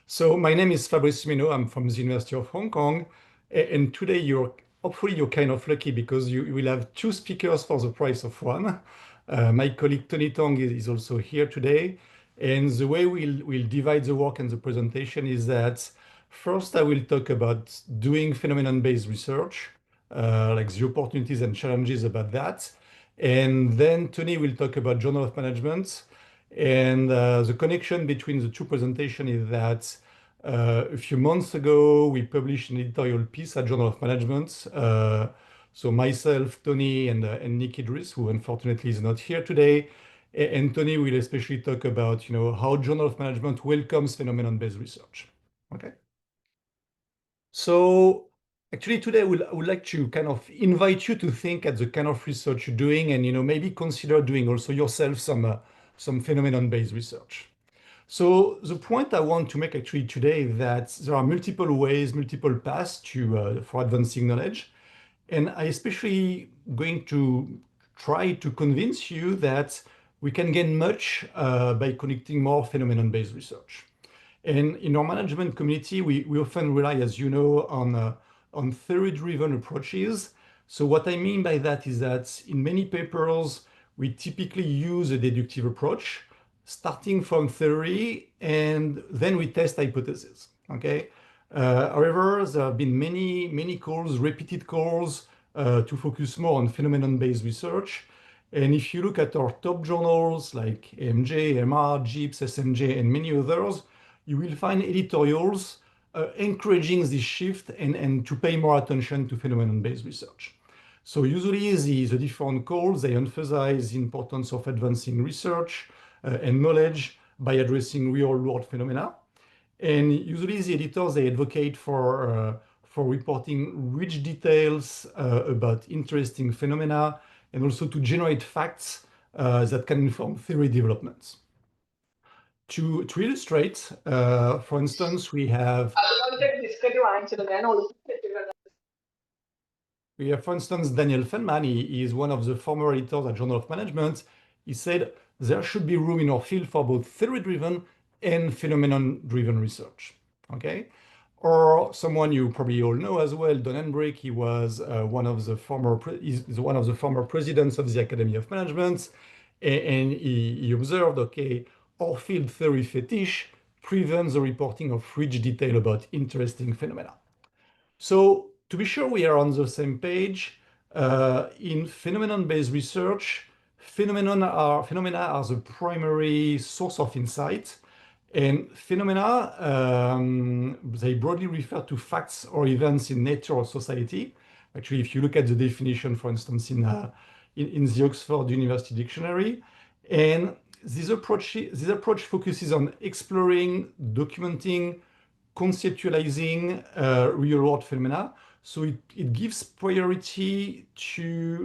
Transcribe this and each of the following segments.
So my name is Fabrice Lumineau. I'm from the University of Hong Kong. And today hopefully you're kind of lucky because you will have two speakers for the price of one. My colleague Tony Tong is also here today. And the way we'll divide the work and the presentation is that first I will talk about doing phenomenon-based research, like the opportunities and challenges about that. And then Tony will talk about journal of management. And the connection between the two presentations is that a few months ago, we published an editorial piece at Journal of Management. So myself, Tony, and Nick Idris, who unfortunately is not here today. And Tony will especially talk about, how Journal of Management welcomes phenomenon-based research. Okay. So actually today I would like to kind of invite you to think at the kind of research you're doing and, maybe consider doing also yourself some phenomenon-based research. So the point I want to make actually today is that there are multiple ways, multiple paths for advancing knowledge. And I especially going to try to convince you that we can gain much by connecting more phenomenon-based research. And in our management community, we often rely, as you know, on theory-driven approaches. So what I mean by that is that in many papers, we typically use a deductive approach, starting from theory, and then we test hypotheses. Okay. However, there have been many calls, repeated calls, to focus more on phenomenon-based research. And if you look at our top journals like AMJ, MR, JIPS, SMJ, and many others, you will find editorials encouraging this shift and to pay more attention to phenomenon-based research. So usually the different calls, they emphasize the importance of advancing research and knowledge by addressing real-world phenomena. And usually the editors, they advocate for reporting rich details about interesting phenomena and also to generate facts that can inform theory developments. To illustrate, for instance, we have, for instance, Daniel Feldman. He is one of the former editors at Journal of Management. He said there should be room in our field for both theory-driven and phenomenon-driven research. Okay, or someone you probably all know as well, Don Enbrick. He was one of the former presidents of the Academy of Management, and he observed, okay, our field theory fetish prevents the reporting of rich detail about interesting phenomena. So to be sure we are on the same page, in phenomenon-based research, phenomena are the primary source of insight. And phenomena, they broadly refer to facts or events in nature or society. Actually, if you look at the definition, for instance, in the Oxford University Dictionary, and this approach focuses on exploring, documenting, conceptualizing real-world phenomena. So it gives priority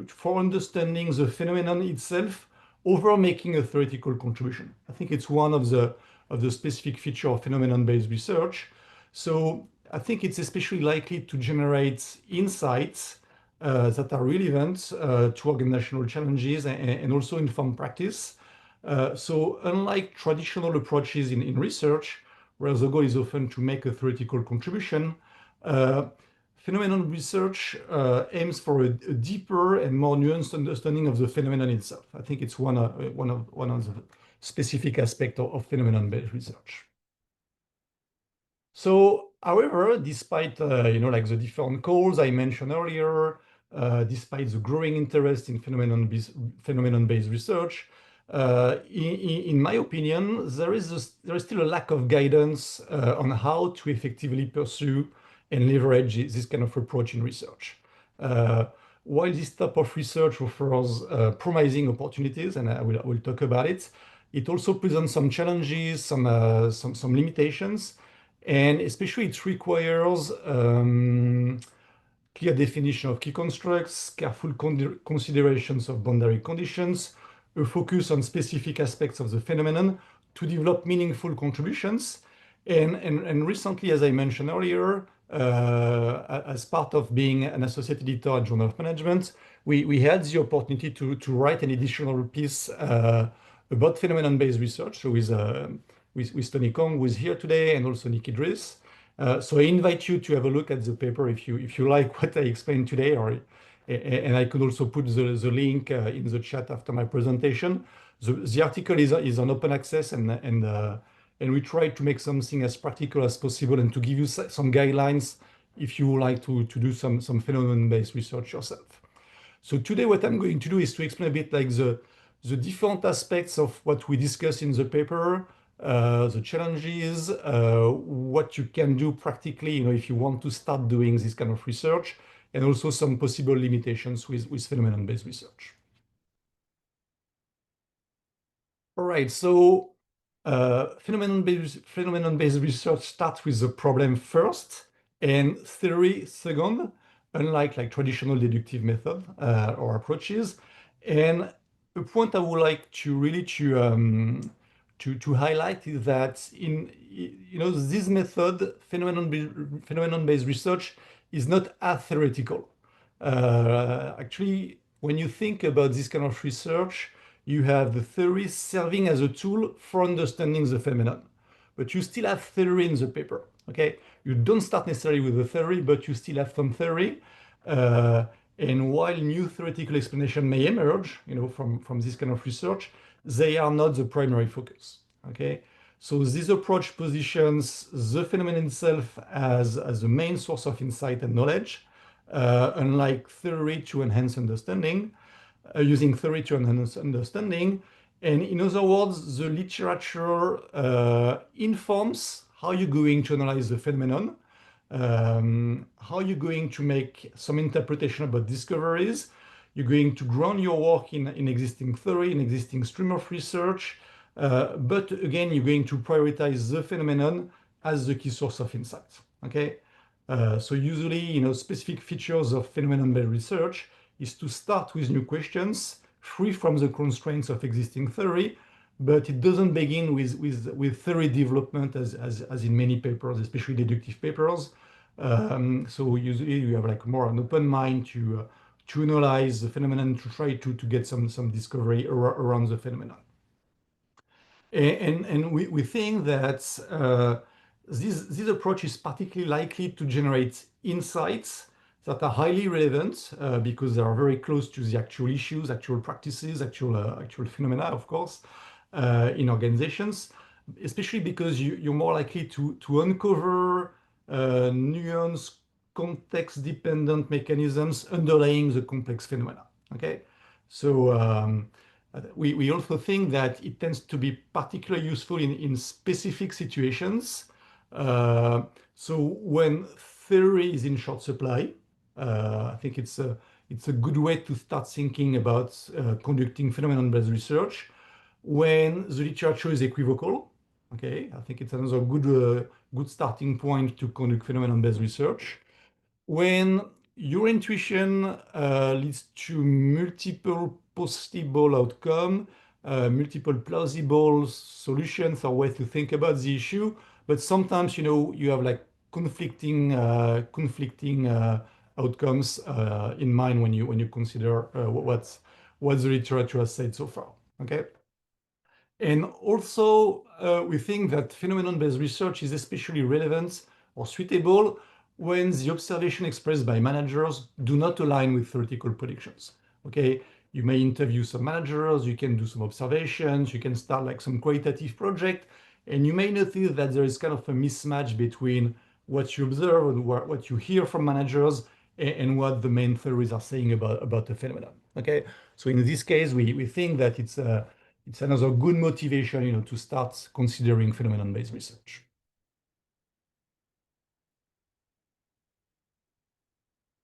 for understanding the phenomenon itself over making a theoretical contribution. I think it's one of the specific feature of phenomenon-based research. So I think it's especially likely to generate insights that are relevant to organizational challenges and also inform practice. So unlike traditional approaches in research, where the goal is often to make a theoretical contribution, phenomenon research aims for a deeper and more nuanced understanding of the phenomenon itself. I think it's one of the specific aspects of phenomenon-based research. So, however, despite like the different calls I mentioned earlier, despite the growing interest in phenomenon-based research, in my opinion, there is still a lack of guidance on how to effectively pursue and leverage this kind of approach in research. While this type of research offers promising opportunities, and I will talk about it, it also presents some challenges, some limitations, and especially it requires clear definition of key constructs, careful considerations of boundary conditions, a focus on specific aspects of the phenomenon to develop meaningful contributions. And recently, as I mentioned earlier, as part of being an associate editor at Journal of Management, we had the opportunity to write an additional piece about phenomenon-based research, so with with Tony Kong, who is here today, and also Nick Idris. So I invite you to have a look at the paper if you like what I explained today, and I could also put the link in the chat after my presentation. The article is on open access, and we try to make something as practical as possible and to give you some guidelines if you would like to do some phenomenon-based research yourself. So today what I'm going to do is to explain a bit like the different aspects of what we discuss in the paper, the challenges, what you can do practically, if you want to start doing this kind of research, and also some possible limitations with phenomenon-based research. All right, so phenomenon-based research starts with the problem first and theory second, unlike like traditional deductive method or approaches. And a point I would like to really to highlight is that in this method, phenomenon-based research is not atheoretical. Actually, when you think about this kind of research, you have the theory serving as a tool for understanding the phenomenon. But you still have theory in the paper. Okay, you don't start necessarily with the theory, but you still have some theory. Uh, and while new theoretical explanation may emerge, from this kind of research, they are not the primary focus. Okay, so this approach positions the phenomenon itself as the main source of insight and knowledge, unlike theory to enhance understanding, using theory to enhance understanding. And in other words, the literature informs how you're going to analyze the phenomenon, how you're going to make some interpretation about discoveries. You're going to ground your work in existing theory, in existing stream of research. But again, you're going to prioritize the phenomenon as the key source of insight. Okay, so usually, specific features of phenomenon-based research is to start with new questions, free from the constraints of existing theory, but it doesn't begin with theory development as in many papers, especially deductive papers. So usually you have like more an open mind to analyze the phenomenon, to try to get some discovery around the phenomenon. And we think that this approach is particularly likely to generate insights that are highly relevant because they are very close to the actual issues, actual practices, actual phenomena, of course, in organizations, especially because you're more likely to uncover nuanced, context-dependent mechanisms underlying the complex phenomena. Okay, so we also think that it tends to be particularly useful in specific situations. So when theory is in short supply, I think it's a good way to start thinking about conducting phenomenon-based research. When the literature is equivocal, okay, I think it's another good starting point to conduct phenomenon-based research. When your intuition leads to multiple possible outcomes, multiple plausible solutions or ways to think about the issue, but sometimes you have like conflicting outcomes in mind when you consider what the literature has said so far. Okay. And also, we think that phenomenon-based research is especially relevant or suitable when the observation expressed by managers do not align with theoretical predictions. Okay, you may interview some managers, you can do some observations, you can start like some qualitative project, and you may notice that there is kind of a mismatch between what you observe and what you hear from managers and what the main theories are saying about the phenomenon. Okay, so in this case, we think that it's another good motivation, to start considering phenomenon-based research.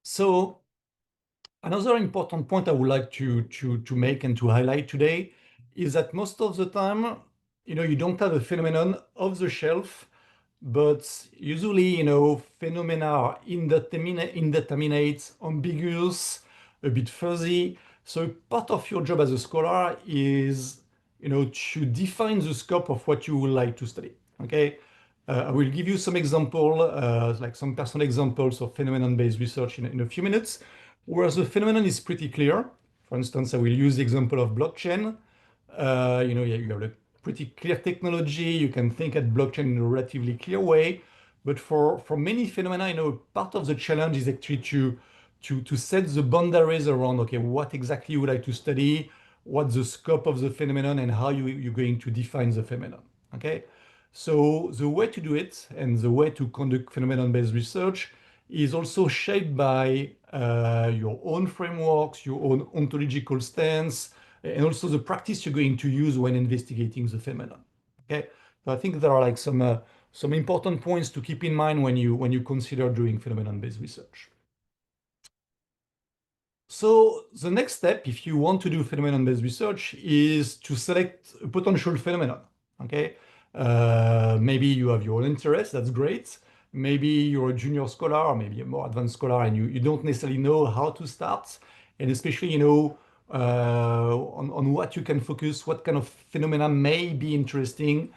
So another important point I would like to make and to highlight today is that most of the time, you don't have a phenomenon off the shelf, but usually, phenomena are indeterminate, ambiguous, a bit fuzzy. So part of your job as a scholar is, to define the scope of what you would like to study. Okay, I will give you some example, like some personal examples of phenomenon-based research in a few minutes, where the phenomenon is pretty clear. For instance, I will use the example of blockchain. You have a pretty clear technology. You can think at blockchain in a relatively clear way. But for many phenomena, part of the challenge is actually to set the boundaries around, okay, what exactly you would like to study, what's the scope of the phenomenon, and how you're going to define the phenomenon. Okay? So the way to do it and the way to conduct phenomenon-based research is also shaped by your own frameworks, your own ontological stance, and also the practice you're going to use when investigating the phenomenon. Okay, so I think there are like some important points to keep in mind when you consider doing phenomenon-based research. So the next step, if you want to do phenomenon-based research, is to select a potential phenomenon. Okay, maybe you have your own interest. That's great. Maybe you're a junior scholar or maybe a more advanced scholar, and you don't necessarily know how to start, and especially on what you can focus, what kind of phenomena may be interesting.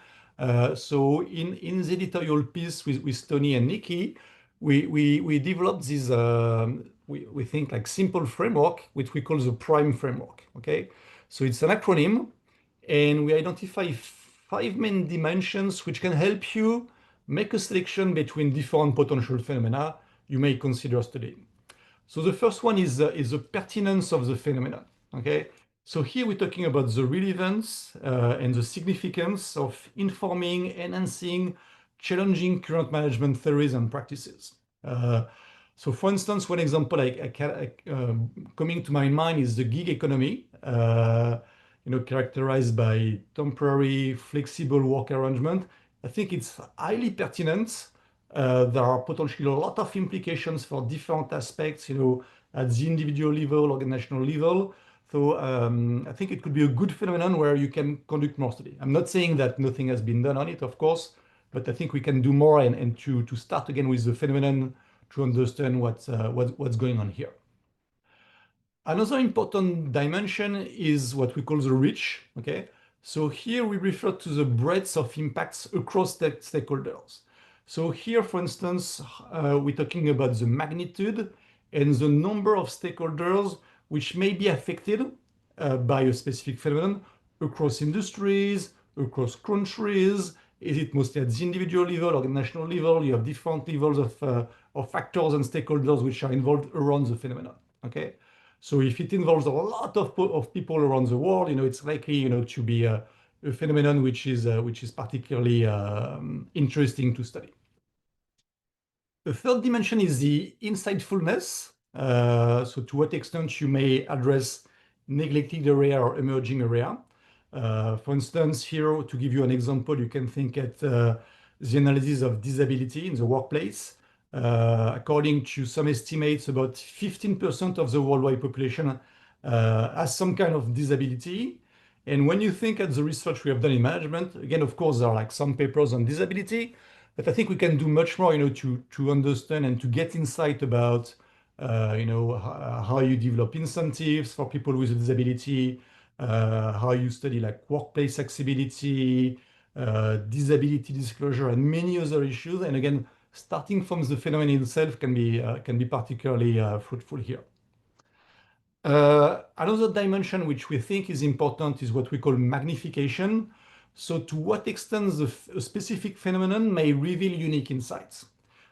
So in the editorial piece with Tony and Nikki, we developed this we think like simple framework which we call the prime framework. Okay, so it's an acronym, and we identify 5 main dimensions which can help you make a selection between different potential phenomena you may consider studying. So the first one is the pertinence of the phenomenon. Okay, so here we're talking about the relevance and the significance of informing, enhancing, challenging current management theories and practices. So, for instance, one example coming to my mind is the gig economy. Characterized by temporary, flexible work arrangement. I think it's highly pertinent. There are potentially a lot of implications for different aspects, at the individual level, organizational level. So I think it could be a good phenomenon where you can conduct more study. I'm not saying that nothing has been done on it, of course, but I think we can do more and to start again with the phenomenon to understand what's going on here. Another important dimension is what we call the reach. Okay, so here we refer to the breadth of impacts across stakeholders. So here, for instance, we're talking about the magnitude and the number of stakeholders which may be affected by a specific phenomenon across industries, across countries. Is it mostly at the individual level or national level? You have different levels of factors and stakeholders which are involved around the phenomenon. Okay, so if it involves a lot of people around the world, it's likely, to be a phenomenon which is particularly interesting to study. The third dimension is the insightfulness. So to what extent you may address neglected area or emerging area. For instance, here, to give you an example, you can think at the analysis of disability in the workplace. According to some estimates, about 15% of the worldwide population has some kind of disability. And when you think at the research we have done in management, again, of course, there are like some papers on disability, but I think we can do much more, to understand and to get insight about, how you develop incentives for people with a disability, how you study like workplace accessibility, disability disclosure, and many other issues. And again, starting from the phenomenon itself can be particularly fruitful here. Another dimension which we think is important is what we call magnification. So to what extent a specific phenomenon may reveal unique insights.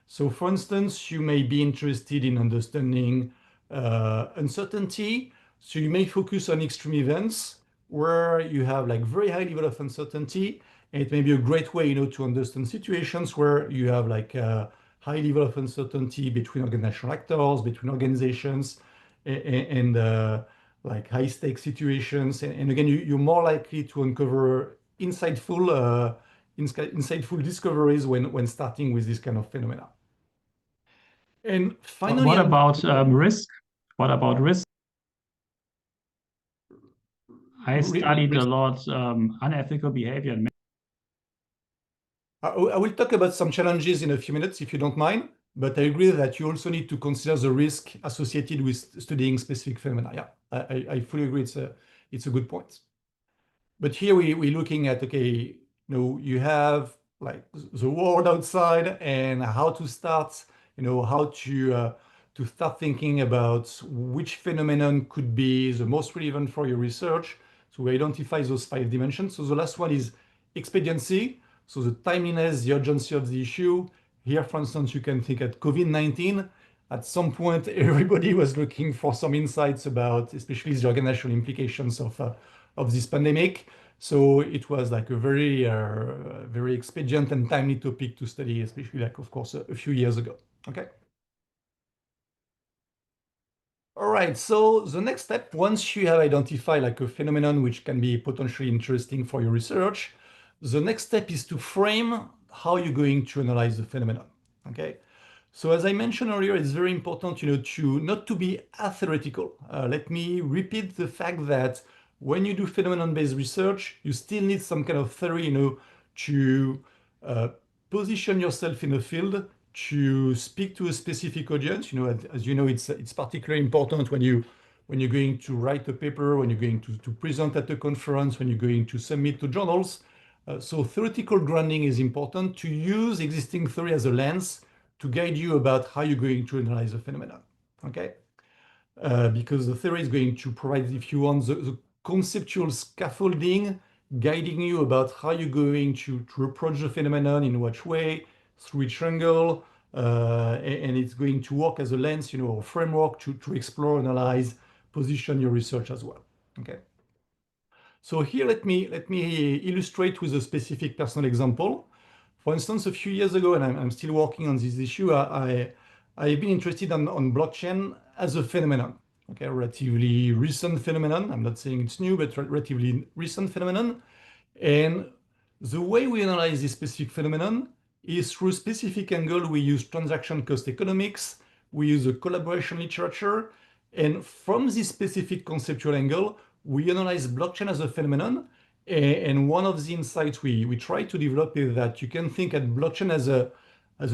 So for instance, you may be interested in understanding uncertainty. So you may focus on extreme events where you have like very high level of uncertainty. And it may be a great way, to understand situations where you have like a high level of uncertainty between organizational actors, between organizations, and like high stake situations. And again, you're more likely to uncover insightful discoveries when starting with this kind of phenomena. And finally, what about risk? What about risk? I studied a lot unethical behavior. I will talk about some challenges in a few minutes, if you don't mind. But I agree that you also need to consider the risk associated with studying specific phenomena. Yeah, I fully agree. It's a good point. But here we're looking at, okay, you have like the world outside and how to start, how to start thinking about which phenomenon could be the most relevant for your research. So we identify those 5 dimensions. So the last one is expediency, so the timeliness, the urgency of the issue. Here, for instance, you can think at COVID-19. At some point, everybody was looking for some insights about, especially the organizational implications of this pandemic. So it was like a very expedient and timely topic to study, especially like, of course, a few years ago. Okay. All right, so the next step, once you have identified like a phenomenon which can be potentially interesting for your research, the next step is to frame how you're going to analyze the phenomenon. Okay, so as I mentioned earlier, it's very important, to not to be atheoretical. Let me repeat the fact that when you do phenomenon-based research, you still need some kind of theory, to uh, position yourself in a field, to speak to a specific audience. As you know, it's particularly important when you're going to write a paper, when you're going to present at a conference, when you're going to submit to journals. So theoretical grounding is important, to use existing theory as a lens to guide you about how you're going to analyze a phenomenon. Okay? Because the theory is going to provide, if you want, the conceptual scaffolding guiding you about how you're going to approach the phenomenon, in which way, through which angle, and it's going to work as a lens, or framework to explore, analyze, position your research as well. Okay. So here, let me illustrate with a specific personal example. For instance, a few years ago, and I'm still working on this issue, I've been interested on blockchain as a phenomenon. Okay, relatively recent phenomenon. I'm not saying it's new, but relatively recent phenomenon. And the way we analyze this specific phenomenon is through a specific angle. We use transaction cost economics, we use a collaboration literature, and from this specific conceptual angle, we analyze blockchain as a phenomenon. And one of the insights we try to develop is that you can think at blockchain as a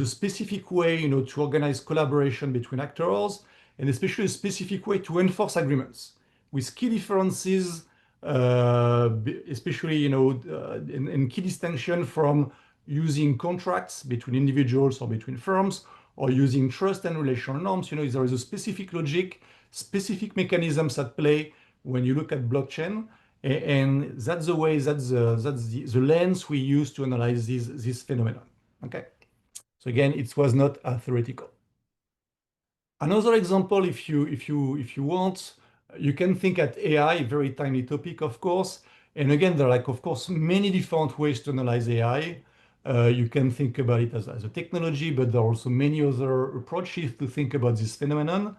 specific way, to organize collaboration between actors, and especially a specific way to enforce agreements with key differences, especially, in key distinction from using contracts between individuals or between firms, or using trust and relational norms. There is a specific logic, specific mechanisms at play when you look at blockchain, and that's the way, that's the lens we use to analyze this phenomenon. Okay. So again, it was not theoretical. Another example, if you want, you can think at AI, very tiny topic, of course. And again, there are like, of course, many different ways to analyze AI. You can think about it as a technology, but there are also many other approaches to think about this phenomenon.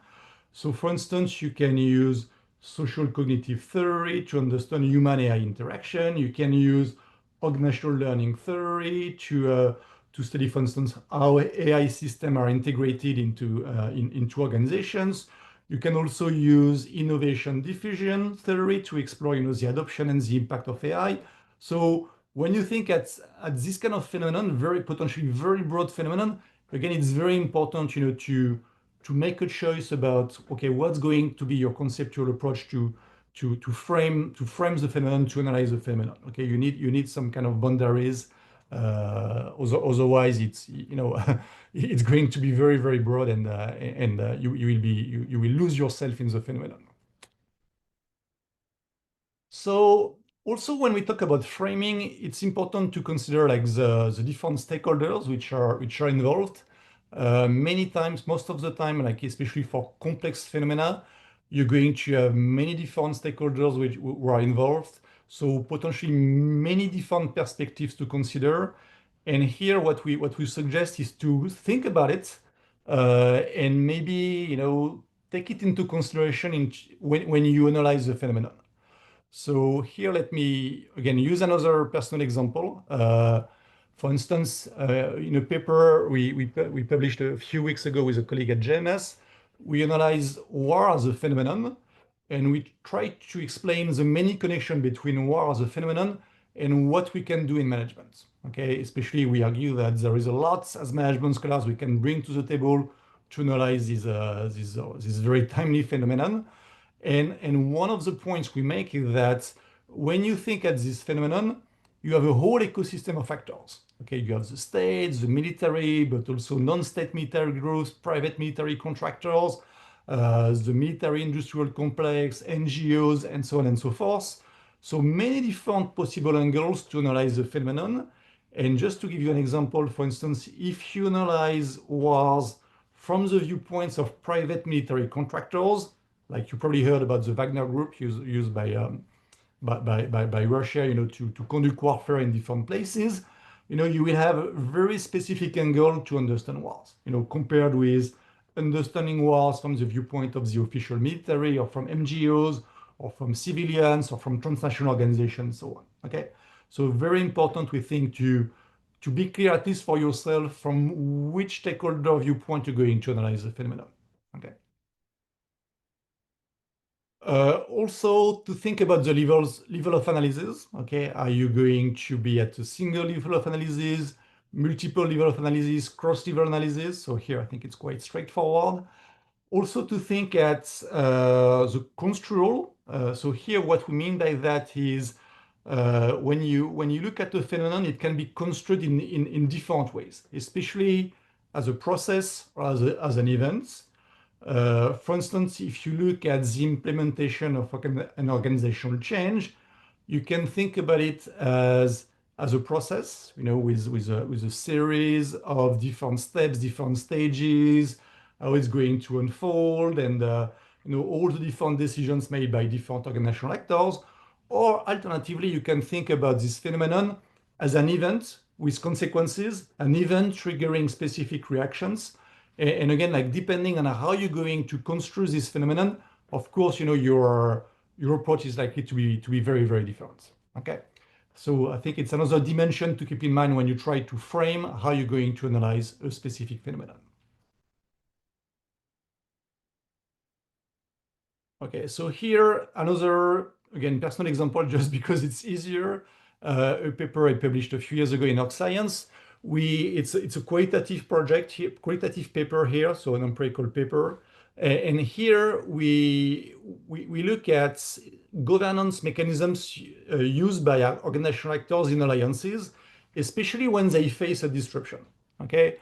So for instance, you can use social cognitive theory to understand human-AI interaction. You can use organizational learning theory to study, for instance, how AI systems are integrated into organizations. You can also use innovation diffusion theory to explore, the adoption and the impact of AI. So when you think at this kind of phenomenon, potentially very broad phenomenon, again, it's very important, to make a choice about, okay, what's going to be your conceptual approach to frame the phenomenon, to analyze the phenomenon. Okay, you need some kind of boundaries. Otherwise, it's it's going to be very, very broad, and you will lose yourself in the phenomenon. So also, when we talk about framing, it's important to consider like the different stakeholders which are involved. Many times, most of the time, like especially for complex phenomena, you're going to have many different stakeholders who are involved. So potentially many different perspectives to consider. And here, what we suggest is to think about it, and maybe take it into consideration when you analyze the phenomenon. So here, let me again use another personal example. For instance, in a paper we published a few weeks ago with a colleague at JMS, we analyzed war as a phenomenon, and we tried to explain the many connection between war as a phenomenon and what we can do in management. Okay, especially we argue that there is a lot as management scholars we can bring to the table to analyze this very timely phenomenon. And one of the points we make is that when you think at this phenomenon, you have a whole ecosystem of actors. Okay, you have the states, the military, but also non-state military groups, private military contractors, the military industrial complex, NGOs, and so on and so forth. So many different possible angles to analyze the phenomenon. And just to give you an example, for instance, if you analyze wars from the viewpoints of private military contractors, like you probably heard about the Wagner Group used by Russia, to conduct warfare in different places, you will have a very specific angle to understand wars, compared with understanding wars from the viewpoint of the official military or from NGOs or from civilians or from transnational organizations, so on. Okay, so very important, we think, to be clear, at least for yourself, from which stakeholder viewpoint you're going to analyze the phenomenon. Okay. Also, to think about the level of analysis. Okay, are you going to be at a single level of analysis, multiple level of analysis, cross level analysis? So here, I think it's quite straightforward. Also, to think at the construal. So here, what we mean by that is when you look at the phenomenon, it can be construed in different ways, especially as a process or as an event. For instance, if you look at the implementation of an organizational change, you can think about it as a process, with a series of different steps, different stages, how it's going to unfold, and all the different decisions made by different organizational actors. Or alternatively, you can think about this phenomenon as an event with consequences, an event triggering specific reactions. And again, like depending on how you're going to construe this phenomenon, of course, your approach is likely to be very, very different. Okay, so I think it's another dimension to keep in mind when you try to frame how you're going to analyze a specific phenomenon. Okay, so here another, again, personal example, just because it's easier. A paper I published a few years ago in Earth Science. It's a qualitative project here, qualitative paper here, so an empirical paper. And here we look at governance mechanisms used by organizational actors in alliances, especially when they face a disruption. Okay,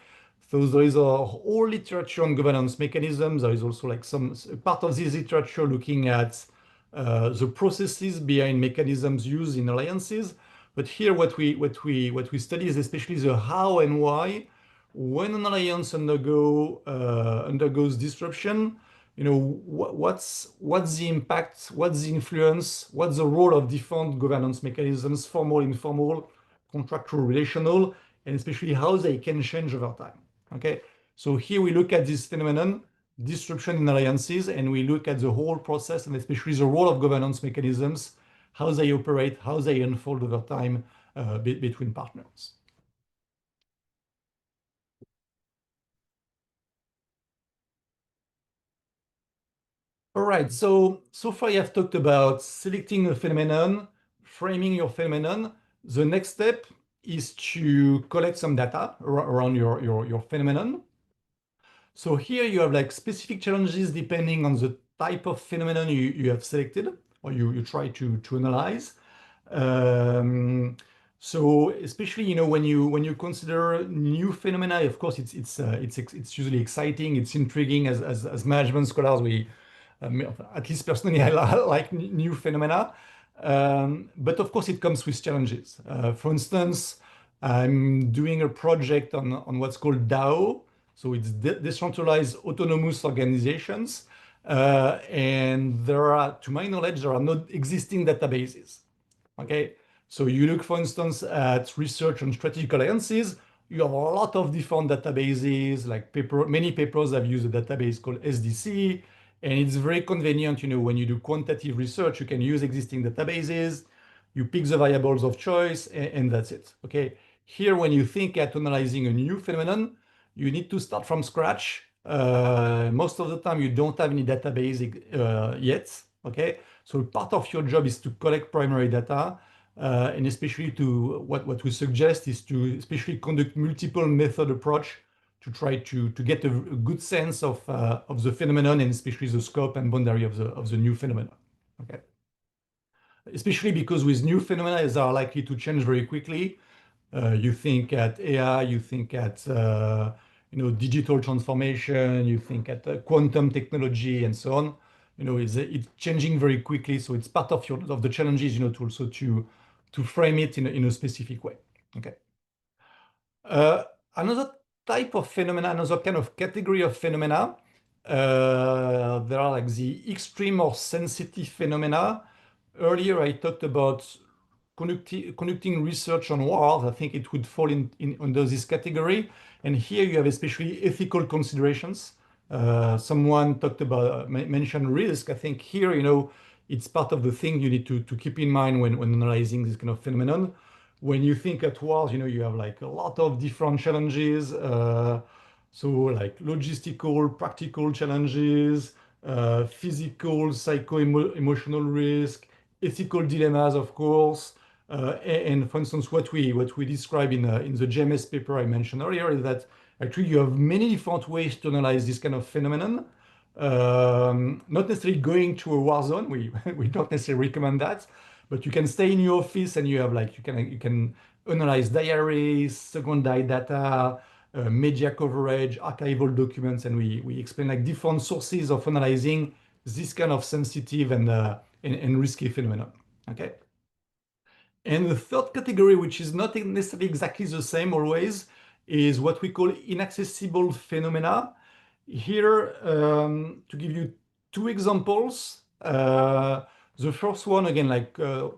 so there is a whole literature on governance mechanisms. There is also like some part of this literature looking at the processes behind mechanisms used in alliances. But here, what we study is especially the how and why when an alliance undergoes disruption. What's the impact? What's the influence? What's the role of different governance mechanisms, formal, informal, contractual, relational, and especially how they can change over time. Okay, so here we look at this phenomenon, disruption in alliances, and we look at the whole process and especially the role of governance mechanisms, how they operate, how they unfold over time between partners. All right, so far you have talked about selecting a phenomenon, framing your phenomenon. The next step is to collect some data around your phenomenon. So here you have like specific challenges depending on the type of phenomenon you have selected or you try to analyze. Um, so especially when you consider new phenomena, of course it's usually exciting, it's intriguing as management scholars. At least personally, I like new phenomena. But of course, it comes with challenges. For instance, I'm doing a project on what's called DAO. So it's decentralized autonomous organizations. And to my knowledge, there are no existing databases. Okay, so you look, for instance, at research on strategic alliances. You have a lot of different databases, like many papers have used a database called SDC, and it's very convenient, when you do quantitative research, you can use existing databases, you pick the variables of choice, and that's it. Okay, here, when you think at analyzing a new phenomenon, you need to start from scratch. Most of the time, you don't have any database yet. Okay, so part of your job is to collect primary data, and especially what we suggest is to especially conduct multiple method approach to try to get a good sense of the phenomenon and especially the scope and boundary of the new phenomenon. Okay, especially because with new phenomena, they are likely to change very quickly. You think at AI, you think at digital transformation, you think at quantum technology, and so on. it's changing very quickly. So it's part of the challenges, to also to frame it in a specific way. Okay. Another type of phenomena, another kind of category of phenomena, there are like the extreme or sensitive phenomena. Earlier, I talked about conducting research on wars. I think it would fall under this category. And here you have especially ethical considerations. Someone talked about, mentioned risk. I think here, it's part of the thing you need to keep in mind when analyzing this kind of phenomenon. When you think at wars, you have like a lot of different challenges. So like logistical, practical challenges, physical, psycho-emotional risk, ethical dilemmas, of course. And for instance, what we describe in the JMS paper I mentioned earlier is that actually you have many different ways to analyze this kind of phenomenon. Not necessarily going to a war zone. We don't necessarily recommend that, but you can stay in your office and you have like you can analyze diaries, secondary data, media coverage, archival documents, and we explain like different sources of analyzing this kind of sensitive and risky phenomenon. Okay. And the third category, which is not necessarily exactly the same always, is what we call inaccessible phenomena. Here, to give you two examples, the first one, again, like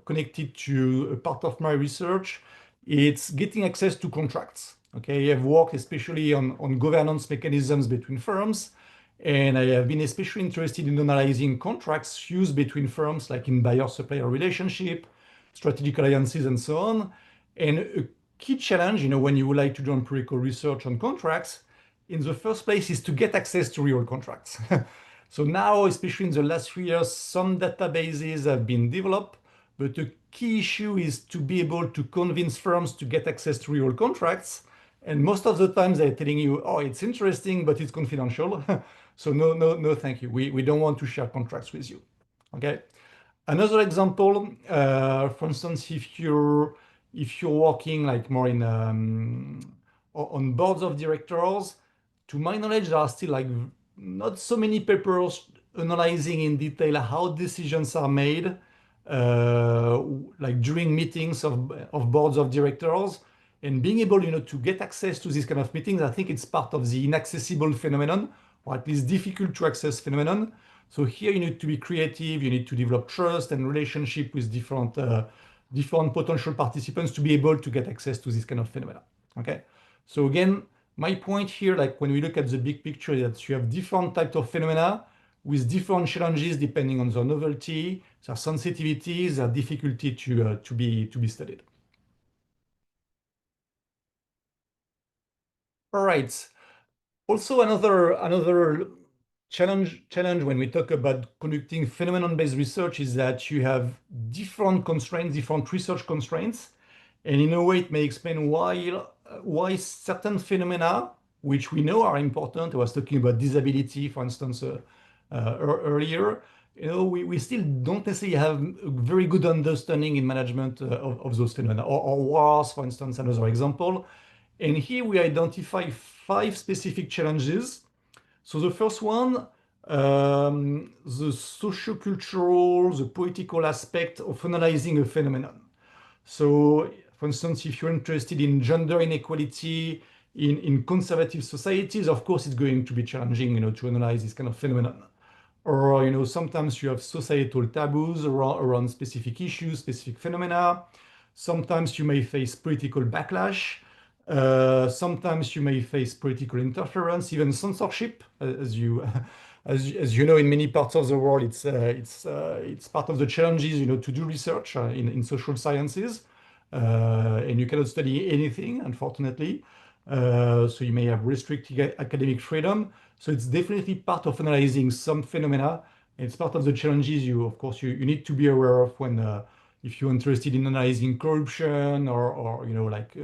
connected to a part of my research, it's getting access to contracts. Okay, I have worked especially on governance mechanisms between firms, and I have been especially interested in analyzing contracts used between firms, like in buyer-supplier relationship, strategic alliances, and so on. And a key challenge, when you would like to do empirical research on contracts, in the first place is to get access to real contracts. So now, especially in the last 3 years, some databases have been developed, but the key issue is to be able to convince firms to get access to real contracts. And most of the times they're telling you, oh, it's interesting, but it's confidential. So no, thank you. We don't want to share contracts with you. Okay. Another example, for instance, if you're working like more in on boards of directors, to my knowledge, there are still like not so many papers analyzing in detail how decisions are made, uh, like during meetings of boards of directors, and being able, to get access to these kind of meetings. I think it's part of the inaccessible phenomenon, or at least difficult to access phenomenon. So here you need to be creative, you need to develop trust and relationship with different potential participants to be able to get access to this kind of phenomena. Okay. So again, my point here, like when we look at the big picture, is that you have different types of phenomena with different challenges depending on their novelty, their sensitivities, their difficulty to be studied. All right. Also, another challenge when we talk about conducting phenomenon-based research is that you have different constraints, different research constraints, and in a way it may explain why certain phenomena, which we know are important. I was talking about disability, for instance, earlier. We still don't necessarily have a very good understanding in management of those phenomena, or wars, for instance, another example. And here we identify 5 specific challenges. So the first one, the sociocultural, the political aspect of analyzing a phenomenon. So, for instance, if you're interested in gender inequality in conservative societies, of course, it's going to be challenging, to analyze this kind of phenomenon. Or, sometimes you have societal taboos around specific issues, specific phenomena. Sometimes you may face political backlash. Sometimes you may face political interference, even censorship, as you as you know, in many parts of the world, it's part of the challenges, to do research in social sciences, and you cannot study anything, unfortunately. So you may have restricted academic freedom. So it's definitely part of analyzing some phenomena. It's part of the challenges of course, you need to be aware of when if you're interested in analyzing corruption or like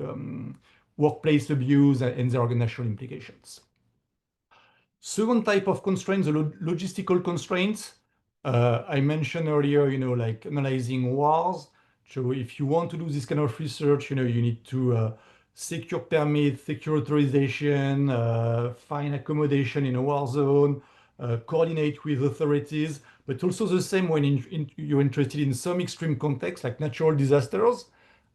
workplace abuse and their organizational implications. Second type of constraints, the logistical constraints. I mentioned earlier, like analyzing wars. So if you want to do this kind of research, you need to secure permit, secure authorization, find accommodation in a war zone, coordinate with authorities. but also the same when you're interested in some extreme contexts like natural disasters.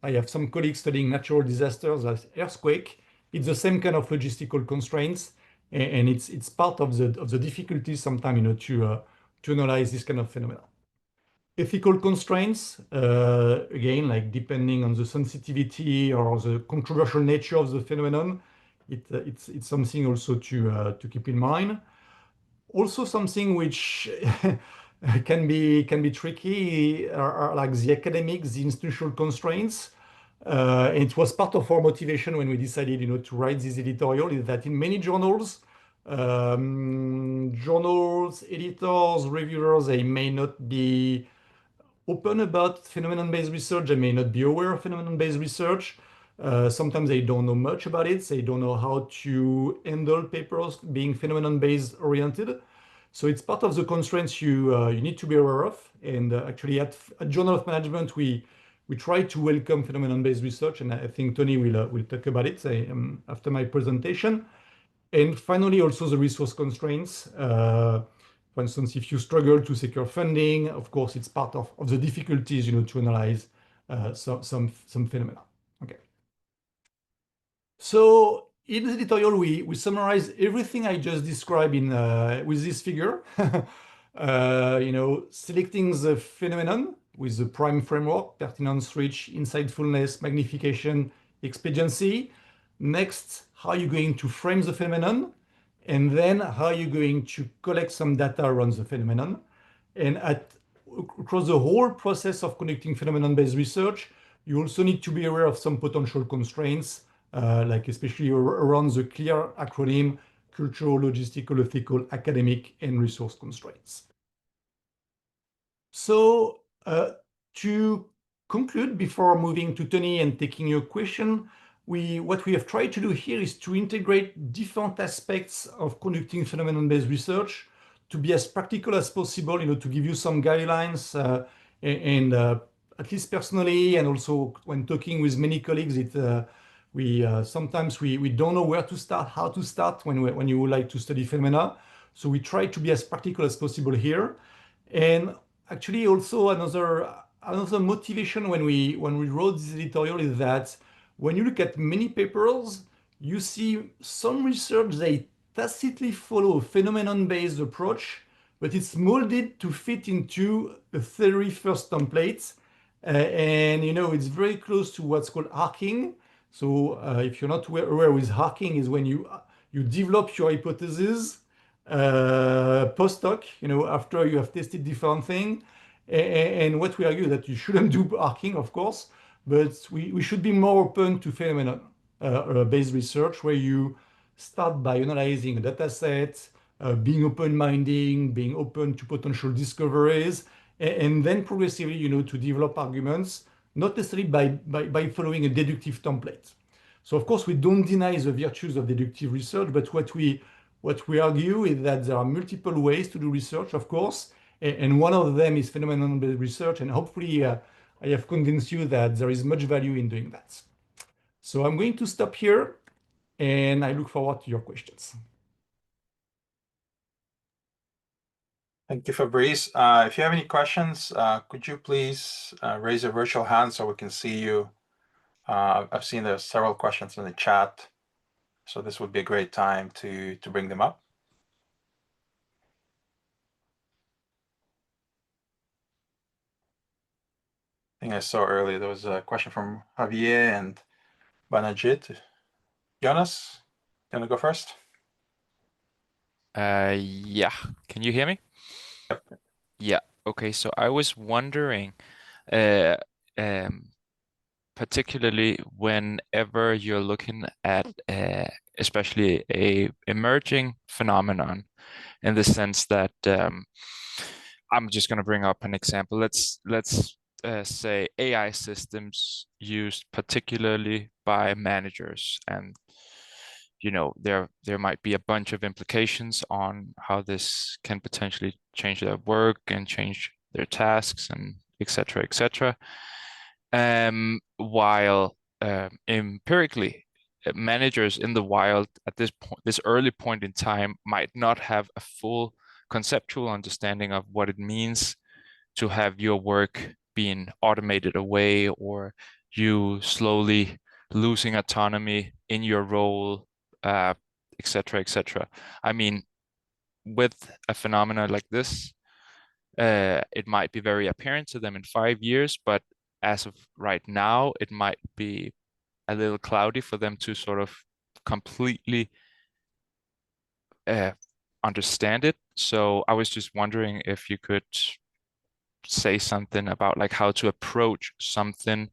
I have some colleagues studying natural disasters like earthquake. It's the same kind of logistical constraints, and it's part of the difficulties sometimes, to analyze this kind of phenomena. Ethical constraints, again, like depending on the sensitivity or the controversial nature of the phenomenon, it's something also to keep in mind. Also, something which can be tricky are like the academic, the institutional constraints. It was part of our motivation when we decided, to write this editorial, is that in many journals, editors, reviewers, they may not be open about phenomenon-based research. They may not be aware of phenomenon-based research. Sometimes they don't know much about it. They don't know how to handle papers being phenomenon-based oriented. So it's part of the constraints you need to be aware of. And actually, at Journal of Management, we try to welcome phenomenon-based research, and I think Tony will talk about it after my presentation. And finally, also the resource constraints. For instance, if you struggle to secure funding, of course, it's part of the difficulties, to analyze some phenomena. Okay. So in the editorial, we summarize everything I just described with this figure. Selecting the phenomenon with the prime framework: pertinence, reach, insightfulness, magnification, expediency. Next, how are you going to frame the phenomenon? And then how are you going to collect some data around the phenomenon? And across the whole process of conducting phenomenon-based research, you also need to be aware of some potential constraints, like especially around the clear acronym: cultural, logistical, ethical, academic, and resource constraints. So to conclude, before moving to Tony and taking your question, what we have tried to do here is to integrate different aspects of conducting phenomenon-based research to be as practical as possible, to give you some guidelines. And at least personally, and also when talking with many colleagues, sometimes we don't know where to start, how to start when you would like to study phenomena. So we try to be as practical as possible here. And actually, also another motivation when we wrote this editorial is that when you look at many papers, you see some research, they tacitly follow a phenomenon-based approach, but it's molded to fit into a theory-first template. And it's very close to what's called arcing. So if you're not aware with arcing, is when you develop your hypothesis post-hoc, after you have tested different things. And what we argue that you shouldn't do arcing, of course, but we should be more open to phenomenon-based research, where you start by analyzing a data set, being open-minded, being open to potential discoveries, and then progressively, to develop arguments, not necessarily by following a deductive template. So of course, we don't deny the virtues of deductive research, but what we argue is that there are multiple ways to do research, of course, and one of them is phenomenon-based research, and hopefully I have convinced you that there is much value in doing that. So I'm going to stop here, and I look forward to your questions. Thank you, Fabrice. If you have any questions, could you please raise a virtual hand so we can see you? I've seen there's several questions in the chat, so this would be a great time to bring them up. I think I saw earlier there was a question from Javier and Banajit. Jonas, you want to go first? Yeah. Can you hear me? Yep. Yeah. Okay. So I was wondering, particularly whenever you're looking at especially a emerging phenomenon, in the sense that I'm just going to bring up an example. Let's say AI systems used particularly by managers, and there might be a bunch of implications on how this can potentially change their work and change their tasks, and etc. etc. While empirically, managers in the wild at this early point in time might not have a full conceptual understanding of what it means to have your work being automated away, or you slowly losing autonomy in your role, etc., etc. I mean, with a phenomena like this, it might be very apparent to them in 5 years, but as of right now, it might be a little cloudy for them to sort of completely understand it. So I was just wondering if you could say something about like how to approach something,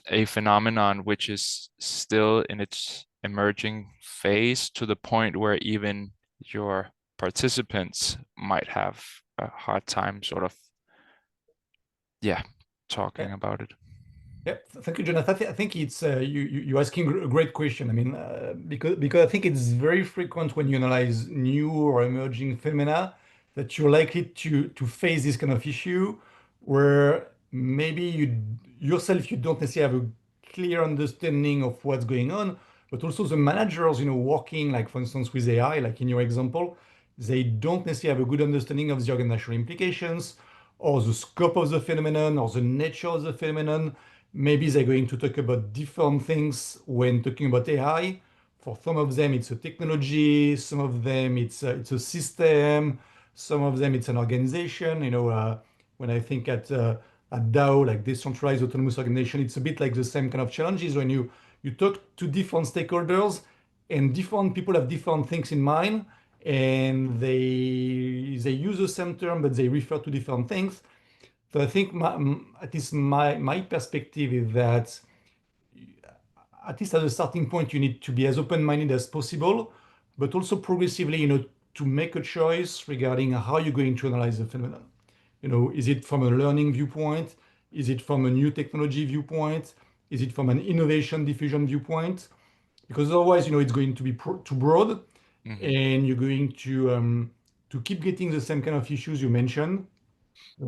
a phenomenon which is still in its emerging phase, to the point where even your participants might have a hard time sort of, talking about it. Yep. Thank you, Jonathan. I think it's you're asking a great question. I mean, because I think it's very frequent when you analyze new or emerging phenomena that you're likely to face this kind of issue, where maybe you don't necessarily have a clear understanding of what's going on, but also the managers, working, like for instance with AI, like in your example, they don't necessarily have a good understanding of the organizational implications or the scope of the phenomenon or the nature of the phenomenon. Maybe they're going to talk about different things when talking about AI. For some of them, it's a technology. Some of them, it's a system. Some of them, it's an organization. When I think at DAO, like decentralized autonomous organization, it's a bit like the same kind of challenges when you talk to different stakeholders, and different people have different things in mind, and they use the same term, but they refer to different things. So I think at least my perspective is that at least as a starting point, you need to be as open-minded as possible, but also progressively, to make a choice regarding how you're going to analyze the phenomenon. Is it from a learning viewpoint? Is it from a new technology viewpoint? Is it from an innovation diffusion viewpoint? Because otherwise, it's going to be too broad, and you're going to keep getting the same kind of issues you mentioned.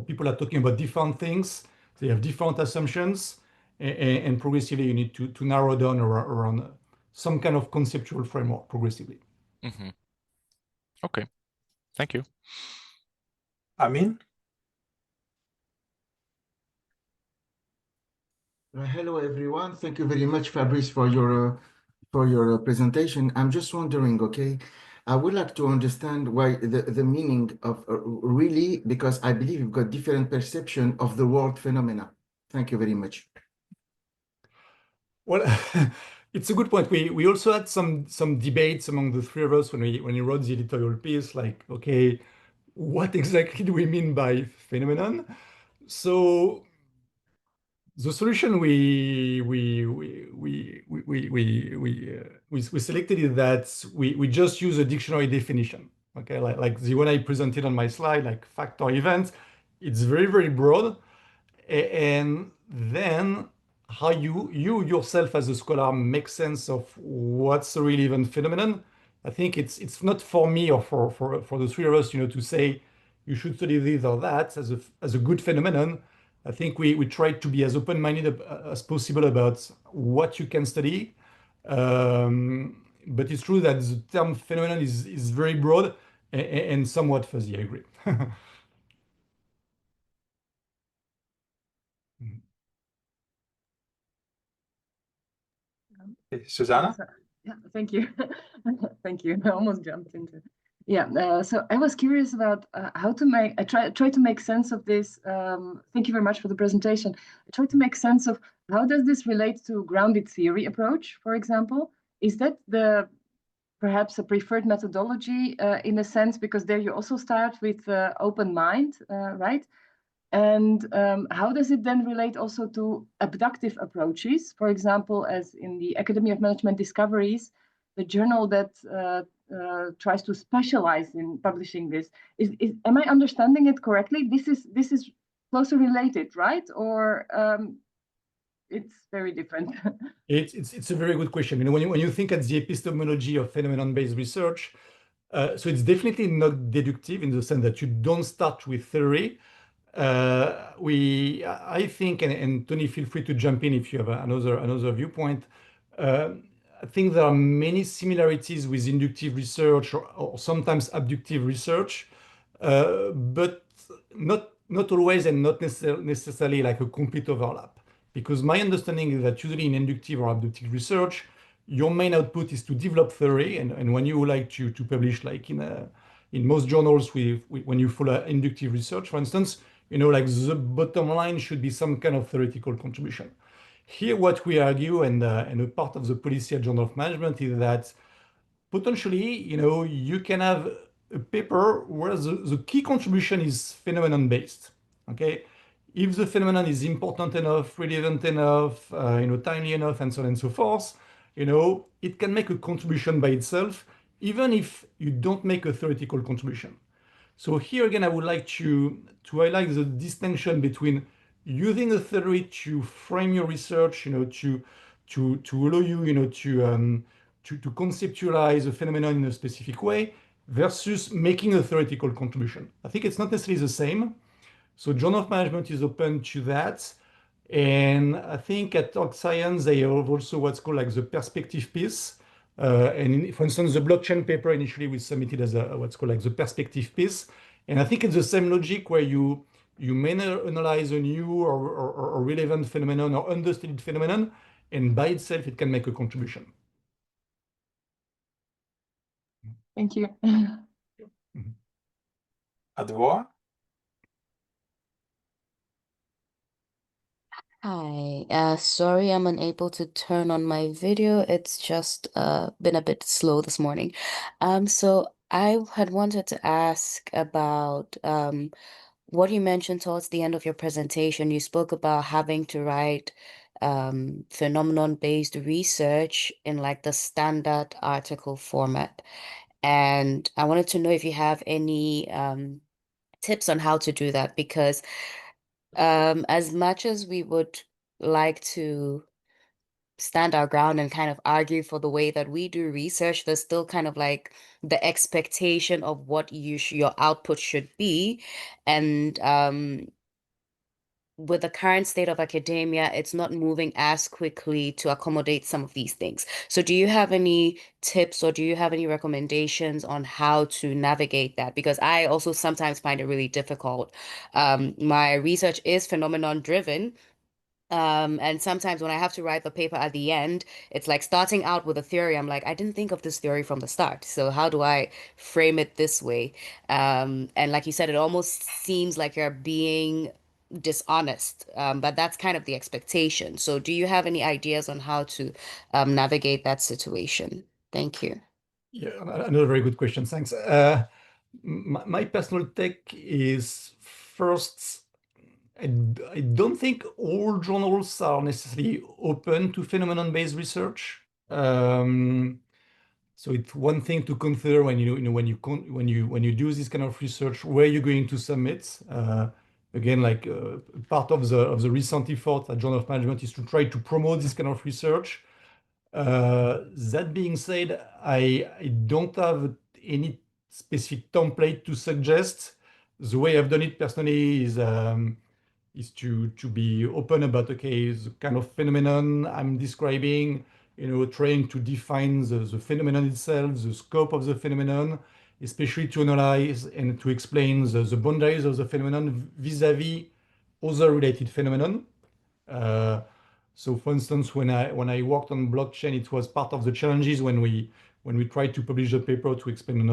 People are talking about different things. They have different assumptions, and progressively you need to narrow down around some kind of conceptual framework progressively. Okay, thank you. Amin? Hello, everyone. Thank you very much, Fabrice, for your presentation. I'm just wondering, okay, I would like to understand why the meaning of really, because I believe you've got different perception of the world phenomena. Thank you very much. Well, it's a good point. We also had some debates among the three of us when we wrote the editorial piece, like, okay, what exactly do we mean by phenomenon? So the solution we selected is that we just use a dictionary definition. Okay, like the one I presented on my slide, like fact or event. It's very, very broad. And then how you yourself as a scholar make sense of what's a relevant phenomenon. I think it's not for me or for the three of us, to say you should study this or that as a good phenomenon. I think we try to be as open-minded as possible about what you can study. But it's true that the term phenomenon is very broad and somewhat fuzzy, I agree. Susanna? Yeah, thank you. Thank you. I almost jumped into it. Yeah, so I was curious about how to make, I try to make sense of this. Thank you very much for the presentation. I try to make sense of how does this relate to grounded theory approach, for example? Is that perhaps a preferred methodology in a sense, because there you also start with open mind, right? And how does it then relate also to abductive approaches? For example, as in the Academy of Management Discoveries, the journal that tries to specialize in publishing this. Am I understanding it correctly? This is closely related, right? Or it's very different? It's a very good question. When you think at the epistemology of phenomenon-based research, so it's definitely not deductive in the sense that you don't start with theory. I think, and Tony, feel free to jump in if you have another viewpoint. I think there are many similarities with inductive research or sometimes abductive research, but not always and not necessarily like a complete overlap. Because my understanding is that usually in inductive or abductive research, your main output is to develop theory, and when you like to publish, like in most journals, when you follow inductive research, for instance, like the bottom line should be some kind of theoretical contribution. Here, what we argue, and a part of the policy at Journal of Management, is that potentially, you can have a paper where the key contribution is phenomenon-based. Okay, if the phenomenon is important enough, relevant enough, timely enough, and so on and so forth, it can make a contribution by itself, even if you don't make a theoretical contribution. So here again, I would like to highlight the distinction between using a theory to frame your research, to allow you, to conceptualize a phenomenon in a specific way, versus making a theoretical contribution. I think it's not necessarily the same. So Journal of Management is open to that. And I think at Org Science, they have also what's called like the perspective piece. For instance, the blockchain paper initially was submitted as what's called like the perspective piece. And I think it's the same logic where you may analyze a new or relevant phenomenon or understudied phenomenon, and by itself, it can make a contribution. Thank you. Adwoa? Hi, sorry I'm unable to turn on my video. It's just been a bit slow this morning. So I had wanted to ask about what you mentioned towards the end of your presentation. You spoke about having to write phenomenon-based research in like the standard article format. And I wanted to know if you have any tips on how to do that, because as much as we would like to stand our ground and kind of argue for the way that we do research, there's still kind of like the expectation of what your output should be. And with the current state of academia, it's not moving as quickly to accommodate some of these things. So do you have any tips or do you have any recommendations on how to navigate that? Because I also sometimes find it really difficult. My research is phenomenon driven. And sometimes when I have to write the paper at the end, it's like starting out with a theory. I'm like, I didn't think of this theory from the start. So how do I frame it this way? And like you said, it almost seems like you're being dishonest, but that's kind of the expectation. So do you have any ideas on how to navigate that situation? Thank you. Yeah, another very good question. Thanks. My personal take is first, I don't think all journals are necessarily open to phenomenon-based research. So it's one thing to consider when you do this kind of research, where you're going to submit. Again, like part of the recent effort at Journal of Management is to try to promote this kind of research. That being said, I don't have any specific template to suggest. The way I've done it personally is to be open about, okay, the kind of phenomenon I'm describing, trying to define the phenomenon itself, the scope of the phenomenon, especially to analyze and to explain the boundaries of the phenomenon vis-a-vis other related phenomenon. So for instance, when I worked on blockchain, it was part of the challenges when we tried to publish a paper to explain,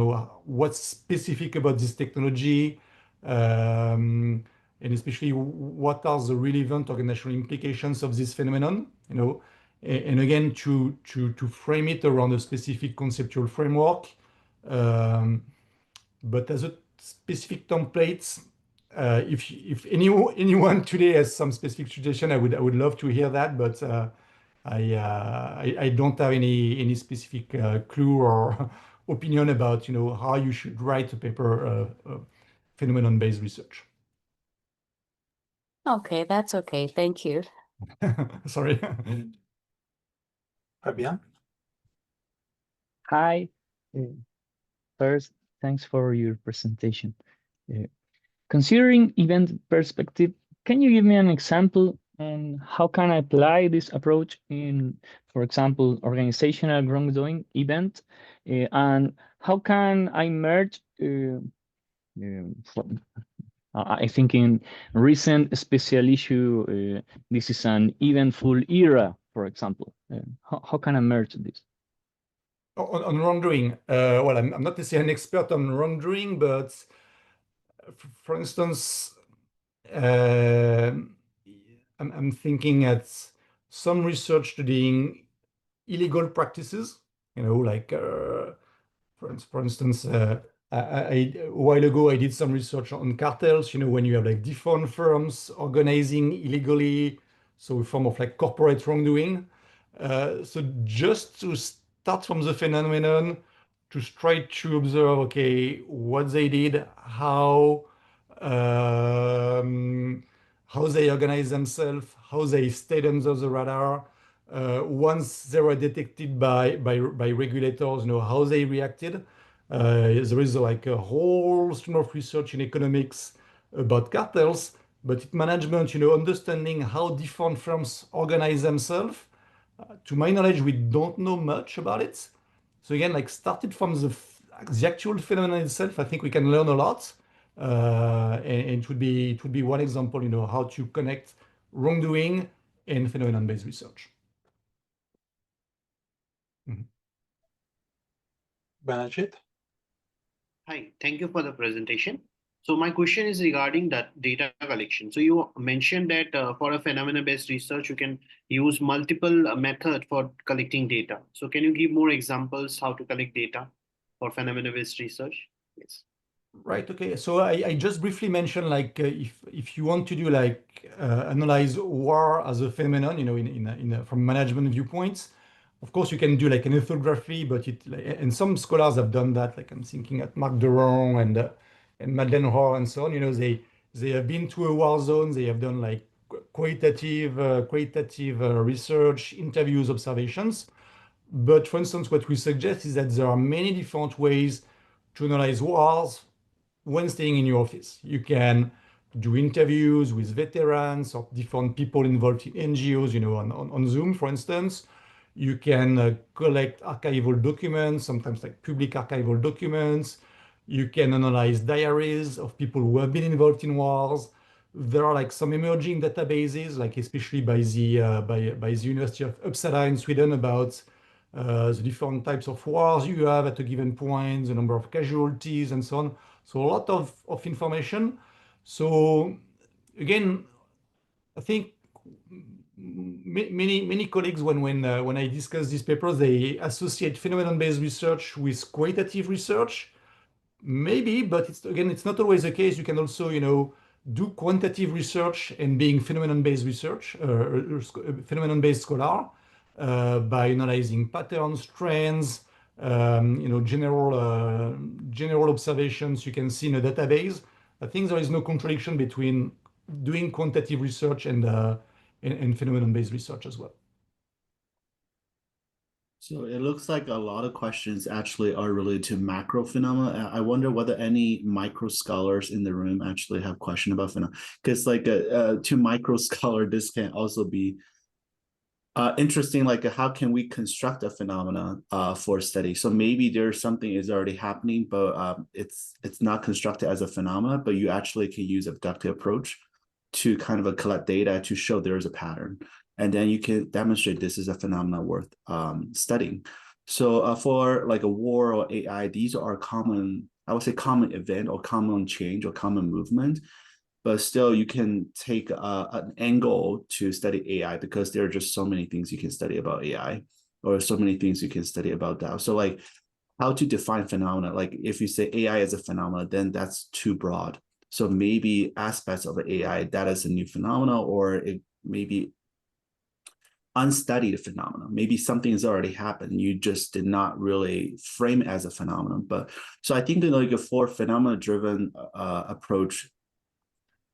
what's specific about this technology, and especially what are the relevant organizational implications of this phenomenon, and again to frame it around a specific conceptual framework. But as a specific templates, if anyone today has some specific suggestion, I would love to hear that. But I don't have any specific clue or opinion about how you should write a paper, phenomenon-based research. Okay, that's okay. Thank you. Sorry. Fabian? Hi. First, thanks for your presentation. Considering event perspective, can you give me an example And how can I apply this approach in, for example, organizational wrongdoing event? And how can I merge, I think in recent special issue, this is an eventful era, for example. How can I merge this? On wrongdoing, well, I'm not necessarily an expert on wrongdoing, but for instance, I'm thinking at some research studying illegal practices, like for instance, a while ago I did some research on cartels, when you have like different firms organizing illegally, so a form of like corporate wrongdoing. So just to start from the phenomenon, to try to observe, okay, what they did, how they organize themselves, how they stayed under the radar. Once they were detected by regulators, how they reacted. There is like a whole stream of research in economics about cartels, but in management, understanding how different firms organize themselves. To my knowledge, we don't know much about it. So again, like started from the actual phenomenon itself, I think we can learn a lot. And it would be one example, how to connect wrongdoing and phenomenon-based research. Banajit? Hi, thank you for the presentation. So my question is regarding that data collection. So you mentioned that for a phenomena-based research, you can use multiple methods for collecting data. So can you give more examples how to collect data for phenomena-based research? Yes. Right. Okay. So I just briefly mentioned like if you want to do like analyze war as a phenomenon, from management viewpoints, of course you can do like an ethnography, but and some scholars have done that. Like I'm thinking at Marc Durand and Madeleine Rohr and so on. They have been to a war zone. They have done like qualitative research, interviews, observations. But for instance, what we suggest is that there are many different ways to analyze wars when staying in your office. You can do interviews with veterans or different people involved in NGOs, on Zoom, for instance. You can collect archival documents, sometimes like public archival documents. You can analyze diaries of people who have been involved in wars. There are like some emerging databases, like especially by the University of Uppsala in Sweden, about the different types of wars you have at a given point, the number of casualties, and so on. So a lot of information. So again, I think many colleagues, when I discuss these papers, they associate phenomenon-based research with qualitative research. Maybe, but it's not always the case. You can also, do quantitative research and being phenomenon-based research, phenomenon-based scholar, by analyzing patterns, trends, general observations you can see in a database. I think there is no contradiction between doing quantitative research and phenomenon-based research as well. So it looks like a lot of questions actually are related to macro phenomena. I wonder whether any micro scholars in the room actually have question about phenomena, because like to micro scholar, this can also be interesting. Like how can we construct a phenomena for study? So maybe there's something is already happening, but it's not constructed as a phenomena, but you actually can use a deductive approach to kind of collect data to show there is a pattern. And then you can demonstrate this is a phenomenon worth studying. So for like a war or AI, these are common, I would say common event or common change or common movement, but still you can take an angle to study AI because there are just so many things you can study about AI or so many things you can study about DAO. So like how to define phenomena, like if you say AI is a phenomena, then that's too broad. So maybe aspects of AI, that is a new phenomena, or it maybe unstudied phenomena. Maybe something has already happened. You just did not really frame it as a phenomenon. But so I think like a for phenomena-driven approach,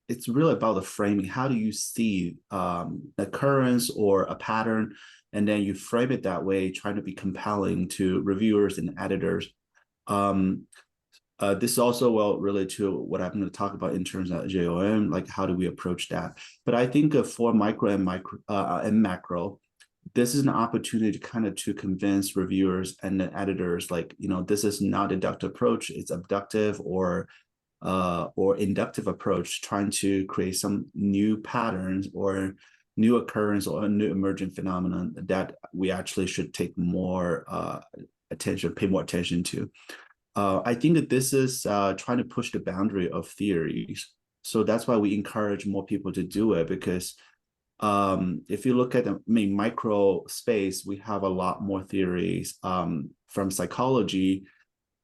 it's really about the framing. How do you see occurrence or a pattern? And then you frame it that way, trying to be compelling to reviewers and editors. This is also well related to what I'm going to talk about in terms of JOM, like how do we approach that? But I think for micro and macro, this is an opportunity to kind of to convince reviewers and the editors, like, you know, this is not a deductive approach, it's abductive or inductive approach, trying to create some new patterns or new occurrence or a new emergent phenomenon that we actually should take more pay more attention to. I think that this is trying to push the boundary of theories. So that's why we encourage more people to do it, because if you look at the micro space, we have a lot more theories from psychology.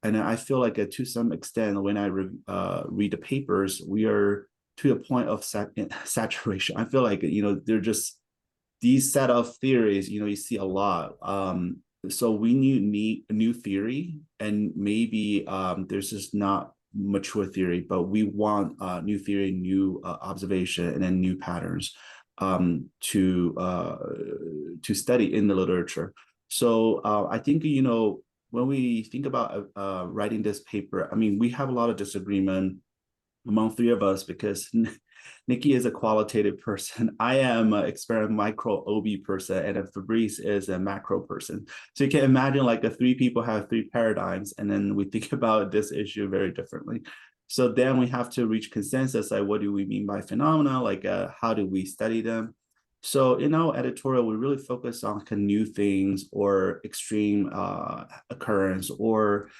And I feel like to some extent, when I read the papers, we are to a point of saturation. I feel like, you know, they're just these set of theories, you know, you see a lot. So we need a new theory, and maybe there's just not mature theory, but we want new theory, new observation, and then new patterns to study in the literature. So I think, you know, when we think about writing this paper, I mean, we have a lot of disagreement among three of us, because Nikki is a qualitative person, I am an experimental micro OB person, and Fabrice is a macro person. So you can imagine like the three people have three paradigms, and then we think about this issue very differently. So then we have to reach consensus, like what do we mean by phenomena, like how do we study them? So in our editorial, we really focus on new things or extreme occurrence or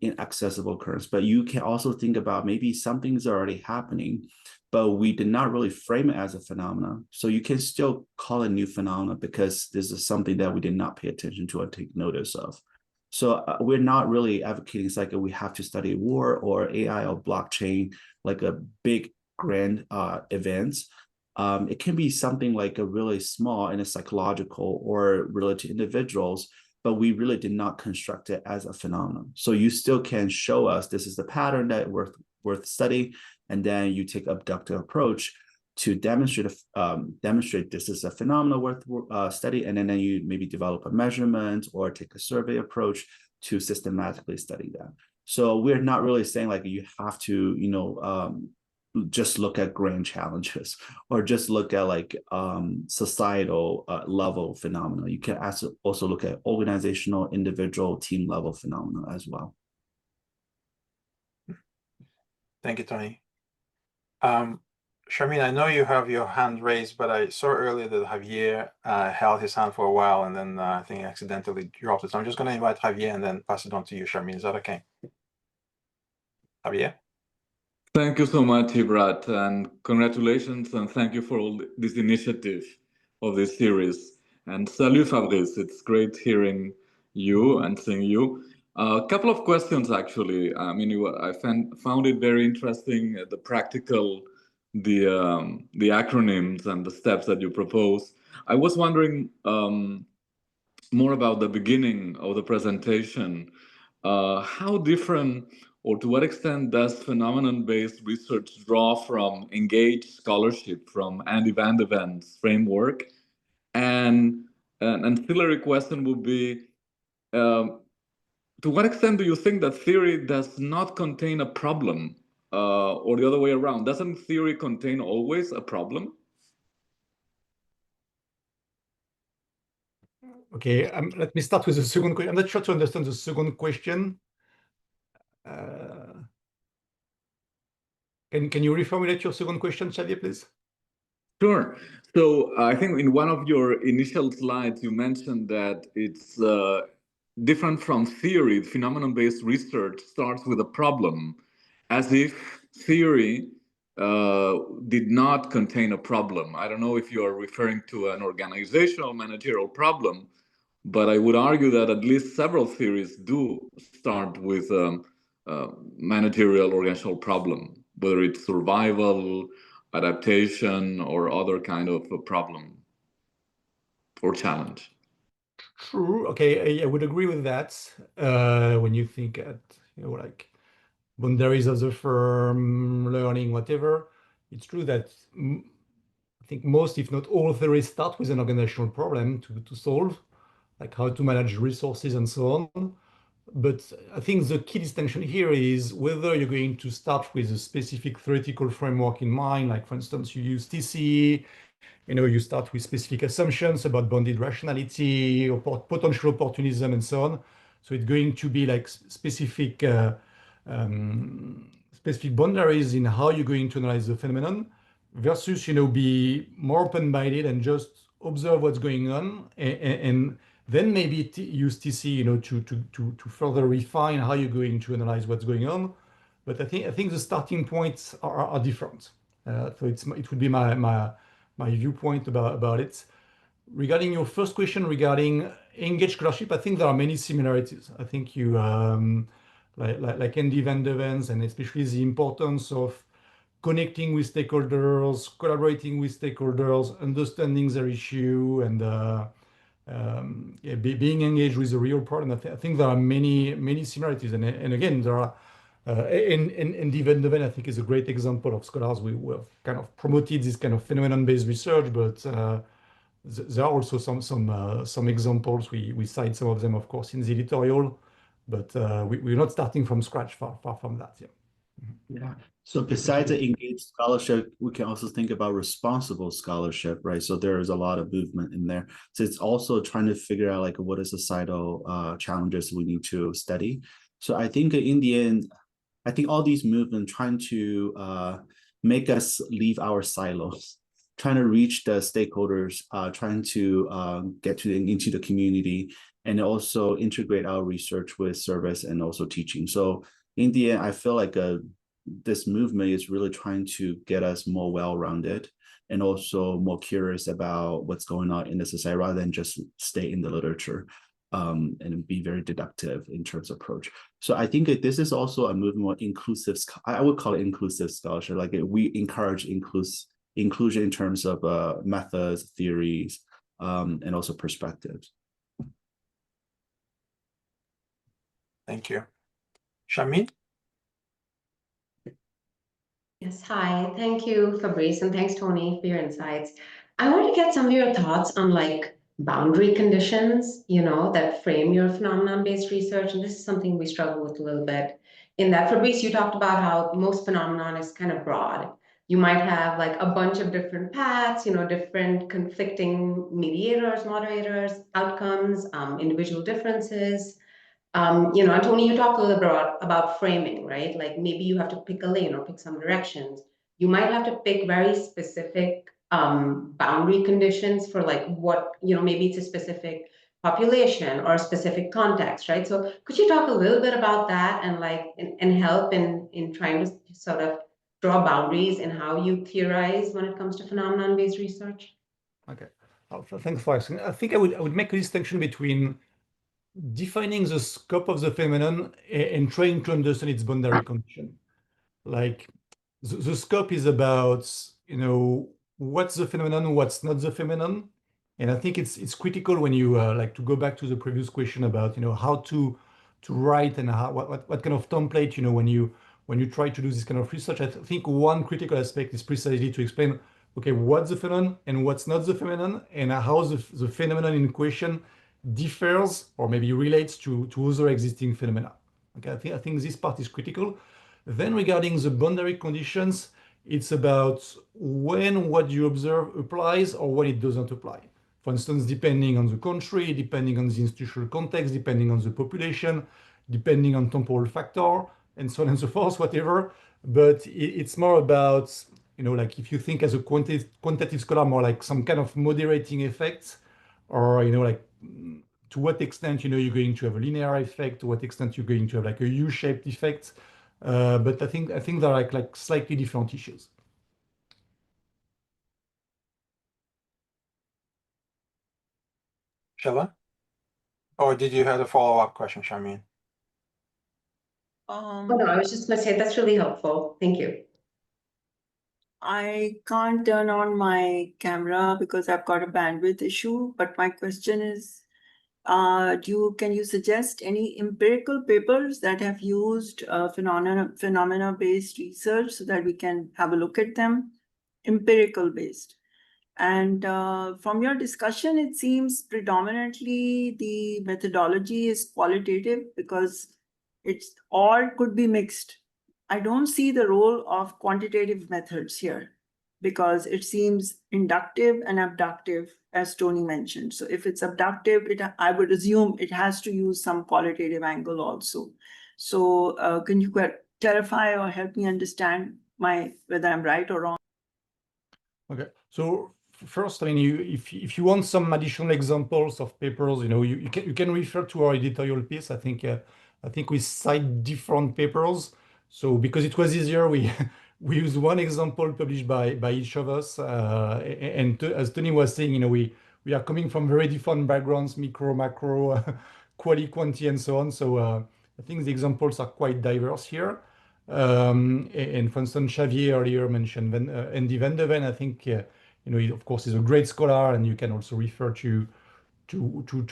inaccessible occurrence. But you can also think about maybe something's already happening, but we did not really frame it as a phenomenon. So you can still call it new phenomena because this is something that we did not pay attention to or take notice of. So we're not really advocating it's like we have to study war or AI or blockchain, like a big grand events. It can be something like a really small and a psychological or related to individuals, but we really did not construct it as a phenomenon. So you still can show us this is the pattern that worth studying, and then you take abductive approach to demonstrate this is a phenomenon worth study, and then you maybe develop a measurement or take a survey approach to systematically study that. So we're not really saying like you have to, you know, just look at grand challenges or just look at like societal level phenomena. You can also look at organizational, individual, team level phenomena as well. Thank you, Tony. Charmaine, I know you have your hand raised, but I saw earlier that Javier held his hand for a while, and then I think he accidentally dropped it. So I'm just going to invite Javier and then pass it on to you, Charmaine. Is that okay? Javier? Thank you so much, Ibrat, and congratulations, and thank you for all this initiative of this series. And salut, Fabrice. It's great hearing you and seeing you. A couple of questions, actually. I mean, I found it very interesting, the practical, the acronyms and the steps that you propose. I was wondering more about the beginning of the presentation. How different or to what extent does phenomenon-based research draw from engaged scholarship, from Andy Van de Ven's framework? And an ancillary question would be, to what extent do you think that theory does not contain a problem, or the other way around? Doesn't theory contain always a problem? Okay, let me start with the second question. I'm not sure to understand the second question. Can you reformulate your second question, Xavier, please? Sure. So I think in one of your initial slides, you mentioned that it's different from theory. Phenomenon-based research starts with a problem, as if theory did not contain a problem. I don't know if you are referring to an organizational managerial problem, but I would argue that at least several theories do start with managerial organizational problem, whether it's survival, adaptation, or other kind of a problem or challenge. True. Okay, I would agree with that. When you think at, you know, like boundaries of the firm, learning, whatever, it's true that I think most, if not all, theories start with an organizational problem to solve, like how to manage resources and so on. But I think the key distinction here is whether you're going to start with a specific theoretical framework in mind, like for instance, you use TCE, you start with specific assumptions about bounded rationality or potential opportunism and so on. So it's going to be like specific boundaries in how you're going to analyze the phenomenon versus, be more open-minded and just observe what's going on and then maybe use TC, to further refine how you're going to analyze what's going on. But I think the starting points are different. So it would be my viewpoint about it. Regarding your first question regarding engaged scholarship, I think there are many similarities. I think you like Andy Van de Vens, and especially the importance of connecting with stakeholders, collaborating with stakeholders, understanding their issue, and being engaged with the real problem. I think there are many similarities, and again there are. And Van de Ven, I think, is a great example of scholars who have kind of promoted this kind of phenomenon-based research, but there are also some examples. We cite some of them, of course, in the editorial, but we're not starting from scratch. Far from that. Yeah. Yeah. So besides the engaged scholarship, we can also think about responsible scholarship, right? So there is a lot of movement in there. So it's also trying to figure out like what is societal challenges we need to study. So I think in the end, I think all these movements trying to make us leave our silos, trying to reach the stakeholders, trying to get into the community, and also integrate our research with service and also teaching. So in the end, I feel like this movement is really trying to get us more well-rounded and also more curious about what's going on in the society rather than just stay in the literature. And be very deductive in terms of approach. So I think this is also a movement more inclusive. I would call it inclusive scholarship. Like we encourage inclusion in terms of methods, theories, and also perspectives. Thank you. Shamin? Yes, hi. Thank you, Fabrice, and thanks, Tony, for your insights. I want to get some of your thoughts on boundary conditions, that frame your phenomenon-based research. And this is something we struggle with a little bit. In that, Fabrice, you talked about how most phenomenon is kind of broad. You might have a bunch of different paths, different conflicting mediators, moderators, outcomes, individual differences. And Tony, you talked a little bit about framing, right? Like maybe you have to pick a lane or pick some directions. You might have to pick very specific boundary conditions for what, maybe it's a specific population or a specific context, right? So could you talk a little bit about that and help in trying to sort of draw boundaries in how you theorize when it comes to phenomenon-based research? Okay. Thanks for asking. I think I would make a distinction between defining the scope of the phenomenon and trying to understand its boundary condition. Like the scope is about, what's the phenomenon, what's not the phenomenon. And I think it's critical when you to go back to the previous question about, how to write and what kind of template, when you try to do this kind of research. I think one critical aspect is precisely to explain, okay, what's the phenomenon and what's not the phenomenon, and how the phenomenon in question differs or maybe relates to other existing phenomena. Okay, I think this part is critical. Then regarding the boundary conditions, it's about when what you observe applies or when it doesn't apply. For instance, depending on the country, depending on the institutional context, depending on the population, depending on temporal factor, and so on and so forth, whatever. But it's more about, if you think as a quantitative scholar, more like some kind of moderating effects, or, to what extent, you're going to have a linear effect, to what extent you're going to have a U-shaped effect. But I think there are like slightly different issues. Sheila? Or did you have a follow-up question, Shamin? Oh, no, I was just going to say that's really helpful. Thank you. I can't turn on my camera because I've got a bandwidth issue, but my question is, can you suggest any empirical papers that have used phenomena-based research so that we can have a look at them? Empirical based. And from your discussion, it seems predominantly the methodology is qualitative because it's all could be mixed. I don't see the role of quantitative methods here because it seems inductive and abductive, as Tony mentioned. So if it's abductive, I would assume it has to use some qualitative angle also. So can you clarify or help me understand whether I'm right or wrong? Okay, so first, I mean, if you want some additional examples of papers, you can refer to our editorial piece. I think we cite different papers. So because it was easier, we we use one example published by each of us. And as Tony was saying, we are coming from very different backgrounds, micro, macro, quali, quanti, and so on. So I think the examples are quite diverse here. And for instance, Xavier earlier mentioned Andy van de Ven. I think he, of course, is a great scholar, and you can also refer to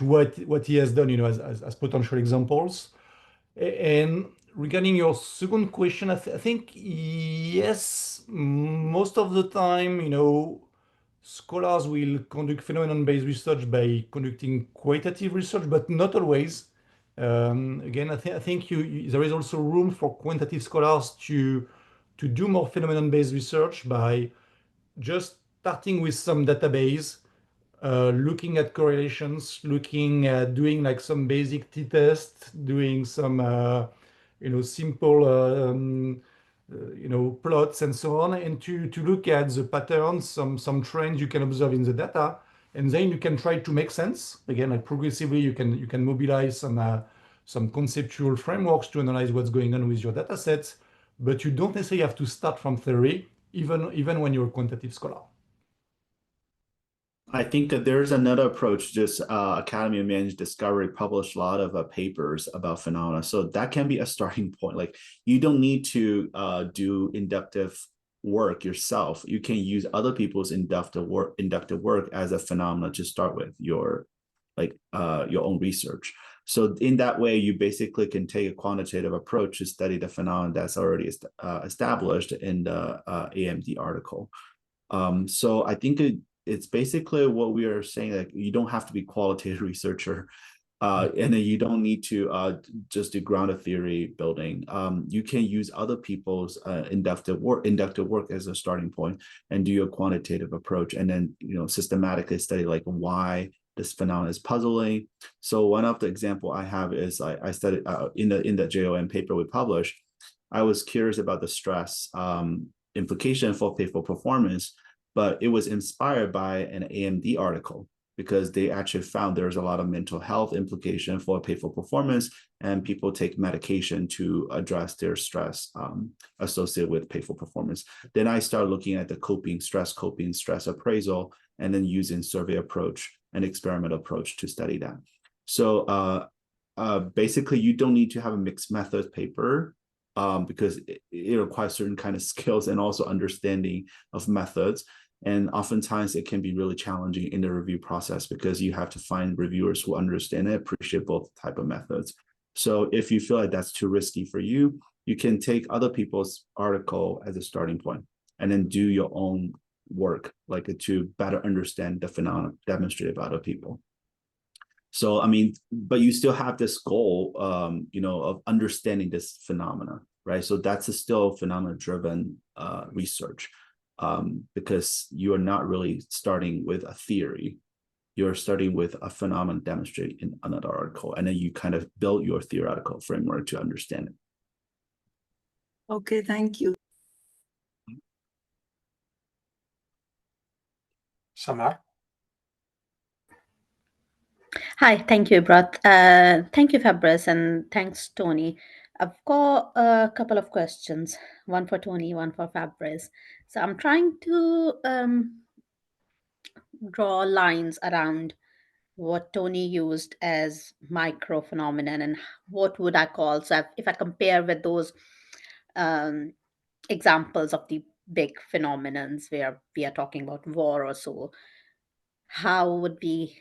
what he has done, as potential examples. And regarding your second question, I think yes, most of the time, scholars will conduct phenomenon-based research by conducting qualitative research, but not always. Again, I think there is also room for quantitative scholars to do more phenomenon-based research by just starting with some database, looking at correlations, looking at doing like some basic t-test, doing some simple plots and so on, and to look at the patterns, some trends you can observe in the data, and then you can try to make sense. Again, like progressively, you can mobilize some conceptual frameworks to analyze what's going on with your data sets, but you don't necessarily have to start from theory, even when you're a quantitative scholar. I think that there's another approach. Just Academy of Managed Discovery published a lot of papers about phenomena, so that can be a starting point. Like you don't need to do inductive work yourself. You can use other people's inductive work as a phenomena to start with your own research. So in that way, you basically can take a quantitative approach to study the phenomenon that's already established in the AMD article. So I think it's basically what we are saying, like you don't have to be qualitative researcher, and then you don't need to just do grounded theory building. You can use other people's inductive work as a starting point and do your quantitative approach, and then systematically study like why this phenomenon is puzzling. So one of the example I have is I studied in the JOM paper we published. I was curious about the stress implication for pay for performance, but it was inspired by an AMD article because they actually found there's a lot of mental health implication for pay for performance, and people take medication to address their stress associated with pay for performance. Then I started looking at the coping stress appraisal, and then using survey approach and experiment approach to study that. So basically, you don't need to have a mixed methods paper because it requires certain kind of skills and also understanding of methods. And oftentimes it can be really challenging in the review process because you have to find reviewers who understand and appreciate both type of methods. So if you feel like that's too risky for you, you can take other people's article as a starting point and then do your own work, like to better understand the phenomena demonstrated by other people. So, I mean, but you still have this goal, of understanding this phenomena, right? So that's still phenomena-driven research, because you are not really starting with a theory. You're starting with a phenomenon demonstrated in another article, and then you kind of build your theoretical framework to understand it. Okay, thank you. Samar? Hi, thank you, Brat. Thank you, Fabrice, and thanks, Tony. I've got a couple of questions, one for Tony, one for Fabrice. So I'm trying to draw lines around what Tony used as micro phenomenon and what would I call. So if I compare with those examples of the big phenomenons where we are talking about war or so, how would we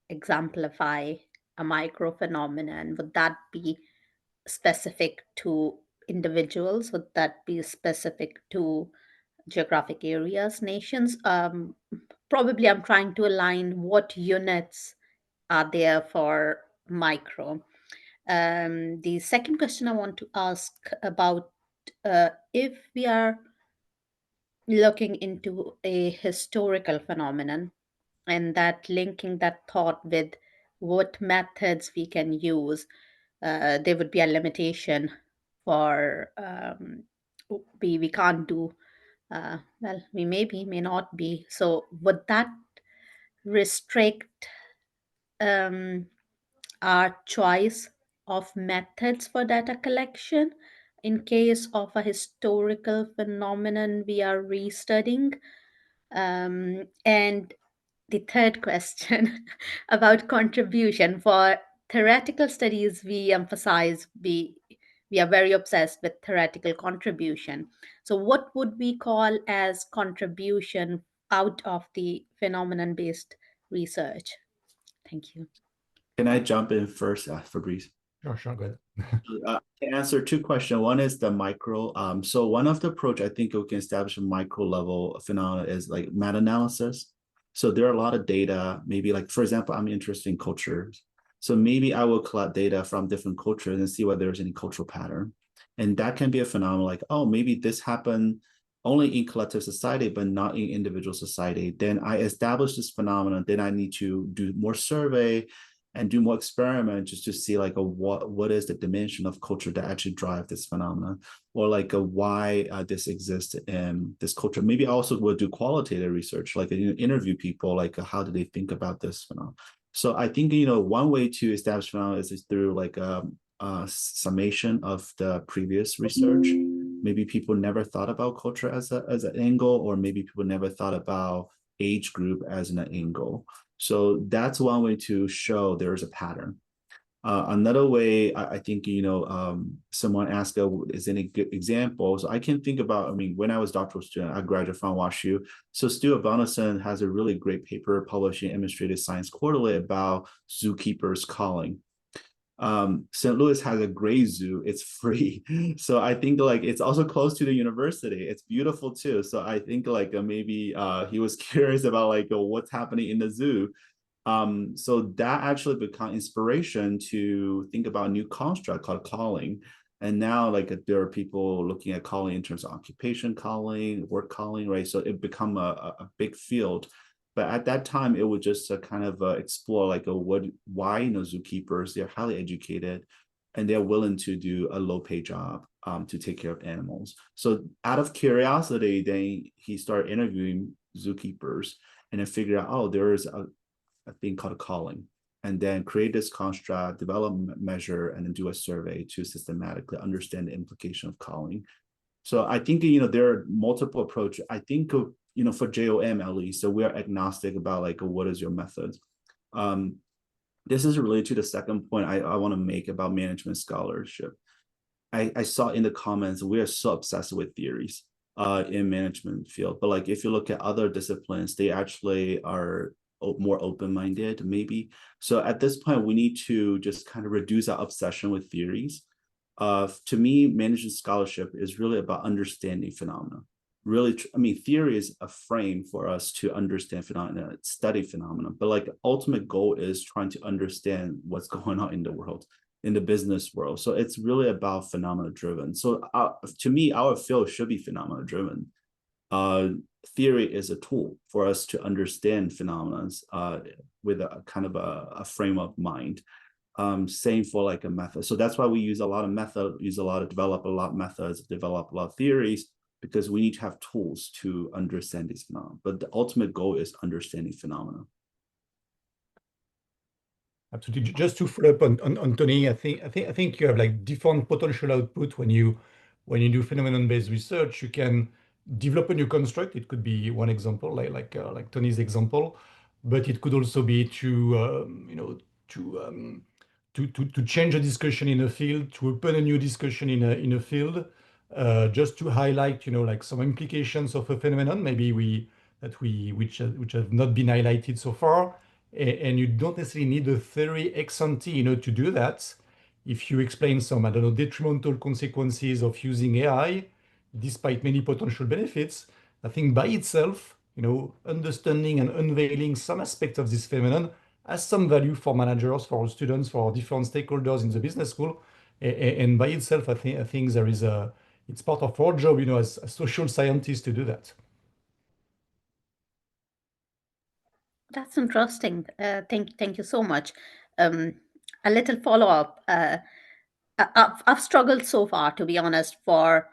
exemplify a micro phenomenon? Would that be specific to individuals? Would that be specific to geographic areas, nations? probably I'm trying to align what units are there for micro. The second question I want to ask about if we are looking into a historical phenomenon and that linking that thought with what methods we can use, there would be a limitation for we can't do well, we may not be. So would that restrict our choice of methods for data collection in case of a historical phenomenon we are restudying? And the third question about contribution. For theoretical studies, we emphasize we are very obsessed with theoretical contribution. So what would we call as contribution out of the phenomenon-based research? Thank you. Can I jump in first, Fabrice? Sure, go ahead. To answer two questions. One is the micro. So one of the approach I think we can establish a micro level phenomena is like meta-analysis. So there are a lot of data, maybe like, for example, I'm interested in cultures. So maybe I will collect data from different cultures and see whether there's any cultural pattern. And that can be a phenomenon like, oh, maybe this happened only in collective society, but not in individual society. Then I establish this phenomenon, then I need to do more survey and do more experiments just to see like what is the dimension of culture that actually drive this phenomenon, or like why this exists in this culture. Maybe I also will do qualitative research, like interview people, like how do they think about this phenomenon. So I think one way to establish phenomenon is through like a summation of the previous research. Maybe people never thought about culture as an angle, or maybe people never thought about age group as an angle. So that's one way to show there's a pattern. Another way, I think, someone asked, is any good examples? I can think about, when I was doctoral student, I graduated from WashU. So Stuart Bonison has a really great paper published in Administrative Science Quarterly about zookeepers calling. St. Louis has a great zoo. It's free. So I think like it's also close to the university. It's beautiful too. So I think like maybe he was curious about like what's happening in the zoo. So that actually become inspiration to think about a new construct called calling. And now like there are people looking at calling in terms of occupation calling, work calling, right? So it become a big field. But at that time, it would just kind of explore like why zookeepers, they're highly educated and they're willing to do a low pay job to take care of animals. So out of curiosity, then he started interviewing zookeepers and then figured out, oh, there is a thing called calling, and then create this construct, develop a measure, and then do a survey to systematically understand the implication of calling. So I think, there are multiple approaches. I think, for JOM at least, so we are agnostic about like, what is your method? This is related to the second point I want to make about management scholarship. I saw in the comments, we are so obsessed with theories in management field. But like, if you look at other disciplines, they actually are more open-minded, maybe. So at this point, we need to just kind of reduce our obsession with theories. To me, management scholarship is really about understanding phenomena. Really, theory is a frame for us to understand phenomena, study phenomena, but like the ultimate goal is trying to understand what's going on in the world, in the business world. So it's really about phenomena driven. So to me, our field should be phenomena driven. Theory is a tool for us to understand phenomena with a kind of a frame of mind. Same for like a method. So that's why we use a lot of develop a lot of methods, develop a lot of theories, because we need to have tools to understand these phenomena. But the ultimate goal is understanding phenomena. Absolutely. Just to follow up on Tony, I think you have like different potential output when you do phenomenon-based research. You can develop a new construct. It could be one example, like Tony's example, but it could also be to change a discussion in a field, to open a new discussion in a field, just to highlight like some implications of a phenomenon which have not been highlighted so far. And you don't necessarily need a theory ex ante, to do that. If you explain some, detrimental consequences of using AI, despite many potential benefits, I think by itself, understanding and unveiling some aspect of this phenomenon has some value for managers, for students, for different stakeholders in the business school. And by itself, I think there is it's part of our job, as social scientists to do that. That's interesting. Thank you so much. A little follow-up. I've struggled so far, to be honest, for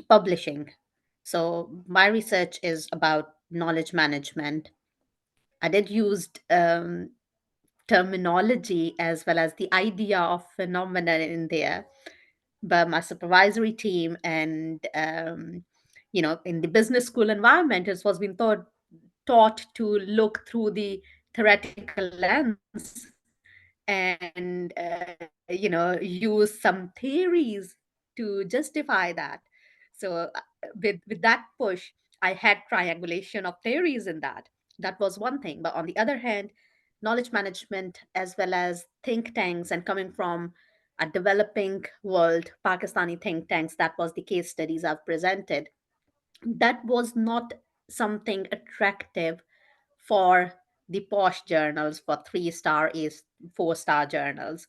publishing. So my research is about knowledge management. I did use terminology as well as the idea of phenomena in there, but my supervisory team and in the business school environment, it was being taught to look through the theoretical lens and use some theories to justify that. So with that push, I had triangulation of theories in that. That was one thing. But on the other hand, knowledge management as well as think tanks, and coming from a developing world, Pakistani think tanks, that was the case studies I've presented. That was not something attractive for the posh journals, for 3-star, 4-star journals,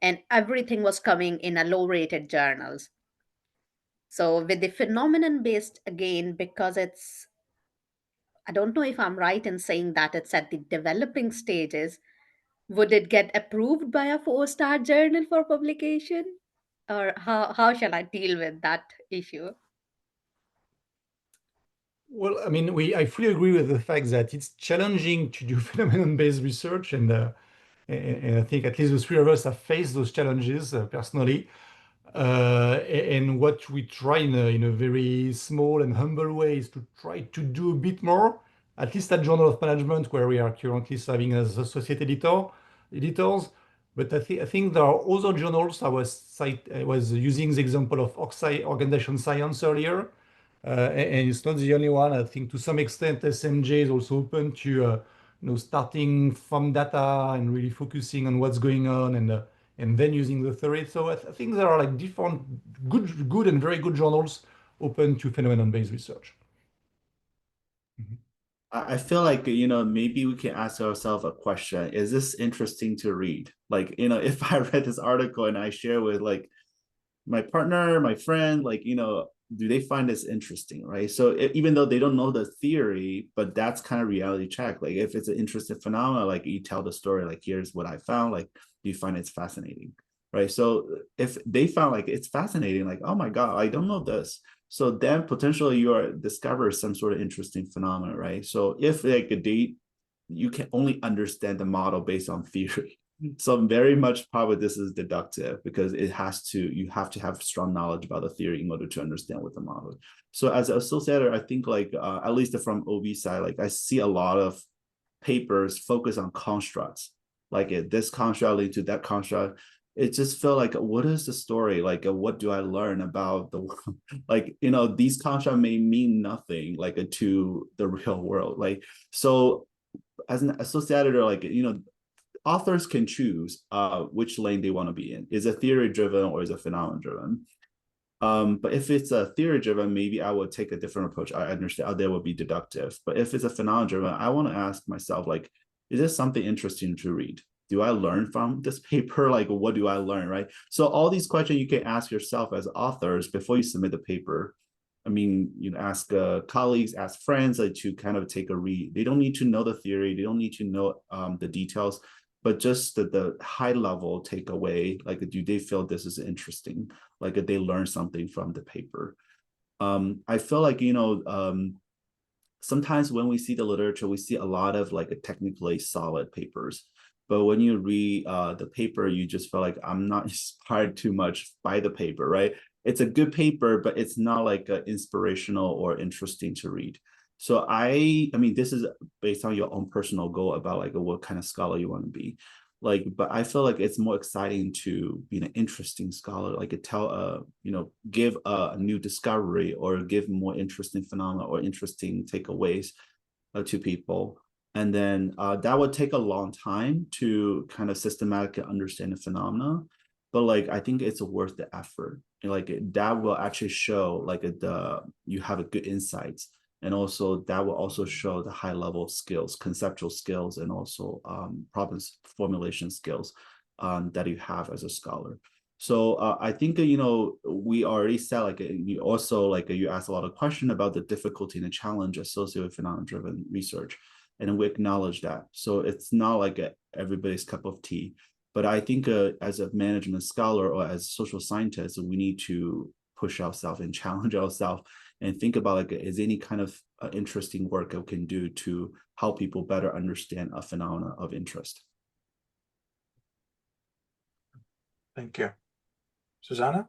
and everything was coming in a low rated journals. So with the phenomenon based, again, because I don't know if I'm right in saying that it's at the developing stages, would it get approved by a 4-star journal for publication, or how shall I deal with that issue? Well, I mean, I fully agree with the fact that it's challenging to do phenomenon-based research, and I think at least the three of us have faced those challenges personally. And what we try in a very small and humble way is to try to do a bit more, at least at Journal of Management, where we are currently serving as associate editors. But I think there are other journals. I was using the example of Organization Science earlier. And it's not the only one. I think to some extent, SMJ is also open to starting from data and really focusing on what's going on, and then using the theory. So I think there are like different good and very good journals open to phenomenon-based research. I feel like, maybe we can ask ourselves a question. Is this interesting to read? Like, if I read this article and I share with like my partner, my friend, like, do they find this interesting, right? So even though they don't know the theory, but that's kind of reality check. Like if it's an interesting phenomenon, like you tell the story, like here's what I found, like do you find it's fascinating, right? So if they found like it's fascinating, like, oh my God, I don't know this. So then potentially you are discover some sort of interesting phenomenon, right? So if like you can only understand the model based on theory. So very much probably this is deductive, because you have to have strong knowledge about the theory in order to understand what the model is. So as an associator, I think like at least from OB side, like I see a lot of papers focus on constructs, like this construct leads to that construct. It just felt like, what is the story? Like, what do I learn about the world? Like, these constructs may mean nothing like to the real world. Like, so as an associate editor, like, authors can choose which lane they want to be in. Is it theory driven or is it phenomenon driven? But if it's a theory driven, maybe I would take a different approach. I understand there would be deductive. But if it's a phenomenon driven, I want to ask myself, like, is this something interesting to read? Do I learn from this paper? Like, what do I learn, right? So all these questions you can ask yourself as authors before you submit the paper. I mean, ask colleagues, ask friends, like, to kind of take a read. They don't need to know the theory. They don't need to know the details, but just the high level takeaway, like, do they feel this is interesting? Like, they learn something from the paper. I feel like, sometimes when we see the literature, we see a lot of like technically solid papers. But when you read the paper, you just feel like I'm not inspired too much by the paper, right? It's a good paper, but it's not like inspirational or interesting to read. So I mean, this is based on your own personal goal about like what kind of scholar you want to be. Like, but I feel like it's more exciting to be an interesting scholar, like give a new discovery or give more interesting phenomena or interesting takeaways to people. And then that would take a long time to kind of systematically understand the phenomena. But like, I think it's worth the effort. And like that will actually show like you have a good insights. And also that will also show the high level skills, conceptual skills, and also problem formulation skills that you have as a scholar. So I think, we already said, like, you also, like, you asked a lot of questions about the difficulty and the challenge associated with phenomenon-driven research. And we acknowledge that. So it's not like everybody's cup of tea. But I think as a management scholar or as social scientists, we need to push ourselves and challenge ourselves and think about, like, is any kind of interesting work we can do to help people better understand a phenomena of interest. Thank you. Susanna?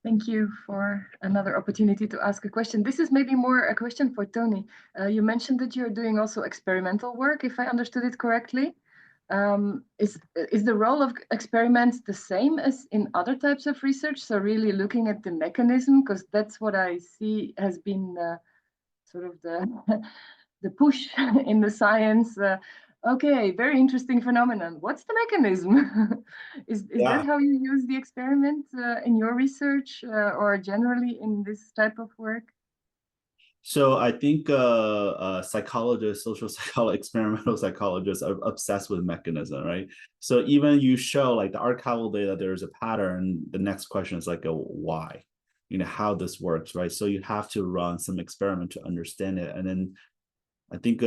Thank you for another opportunity to ask a question. This is maybe more a question for Tony. You mentioned that you're doing also experimental work, if I understood it correctly. Is the role of experiments the same as in other types of research? So really looking at the mechanism, because that's what I see has been sort of the push in the science. Okay, very interesting phenomenon. What's the mechanism? Is that how you use the experiment in your research or generally in this type of work? So I think psychologists, social psychologists, experimental psychologists are obsessed with mechanism, right? So even you show, like, the archival data, there's a pattern. The next question is like, why? How this works, right? So you have to run some experiment to understand it. And then I think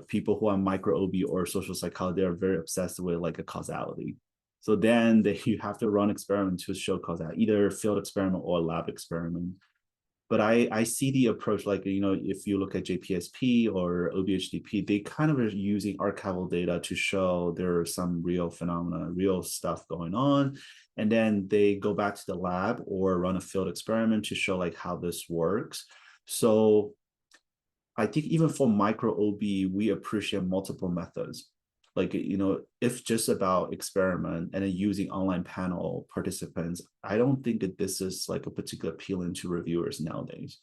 people who are micro OB or social psychology, they're very obsessed with, like, a causality. So then you have to run experiments to show causality, either field experiment or lab experiment. But I see the approach, like, if you look at JPSP or OBHDP, they kind of are using archival data to show there are some real phenomena, real stuff going on. And then they go back to the lab or run a field experiment to show, like, how this works. So I think even for micro OB, we appreciate multiple methods. Like, if just about experiment and then using online panel participants, I don't think that this is, like, a particular appealing to reviewers nowadays.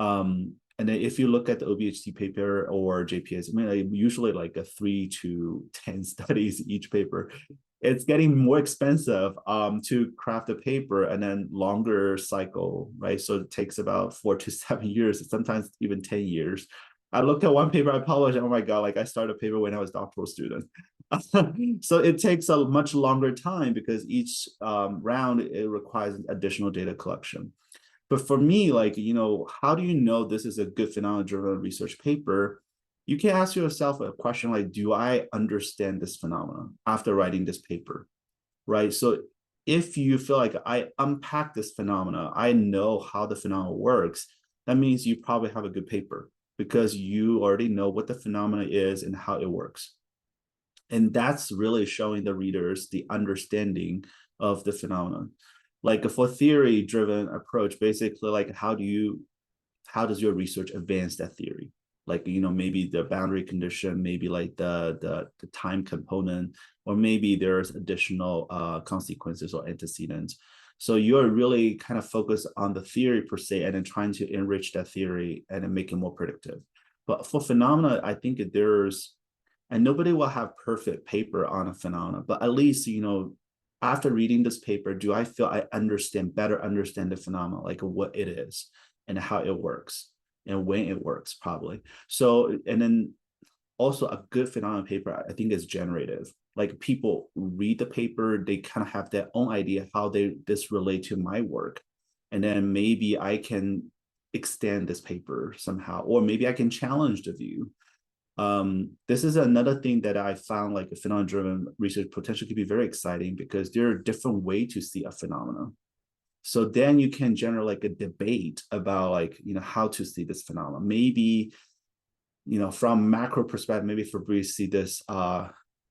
And then if you look at the OBHT paper or JPS, I mean, like, usually like a 3 to 10 studies each paper. It's getting more expensive to craft a paper, and then longer cycle, right? So it takes about 4 to 7 years, sometimes even 10 years. I looked at one paper I published, and oh my God, like, I started a paper when I was a doctoral student. So it takes a much longer time because each round, it requires additional data collection. But for me, like, how do you know this is a good phenomenon-driven research paper? You can ask yourself a question like, do I understand this phenomenon after writing this paper, right? So if you feel like I unpack this phenomena, I know how the phenomenon works, that means you probably have a good paper because you already know what the phenomena is and how it works. And that's really showing the readers the understanding of the phenomenon. Like, for theory-driven approach, basically, like, how does your research advance that theory? Like, maybe the boundary condition, maybe like the time component, or maybe there's additional consequences or antecedents. So you're really kind of focused on the theory per se, and then trying to enrich that theory and then make it more predictive. But for phenomena, I think and nobody will have perfect paper on a phenomena, but at least, after reading this paper, do I feel I better understand the phenomena, like what it is and how it works and when it works, probably. So, and then also a good phenomena paper, I think, is generative. Like, people read the paper, they kind of have their own idea how this relate to my work. And then maybe I can extend this paper somehow, or maybe I can challenge the view. This is another thing that I found, like, a phenomenon-driven research potential could be very exciting because there are different ways to see a phenomenon. So then you can generate, like, a debate about, like, how to see this phenomenon. Maybe, from macro perspective, maybe Fabrice see this,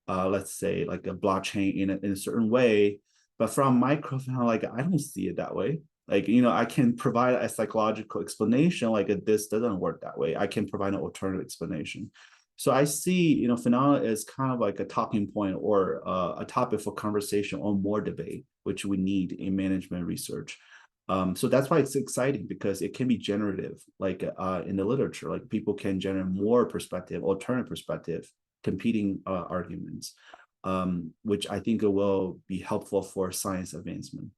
let's say, like a blockchain in a certain way, but from micro, like, I don't see it that way. Like, I can provide a psychological explanation, like, this doesn't work that way. I can provide an alternative explanation. So I see, phenomena is kind of like a talking point or a topic for conversation or more debate, which we need in management research. So that's why it's exciting, because it can be generative, like in the literature, like, people can generate more perspective, alternative perspective, competing arguments, which I think will be helpful for science advancement.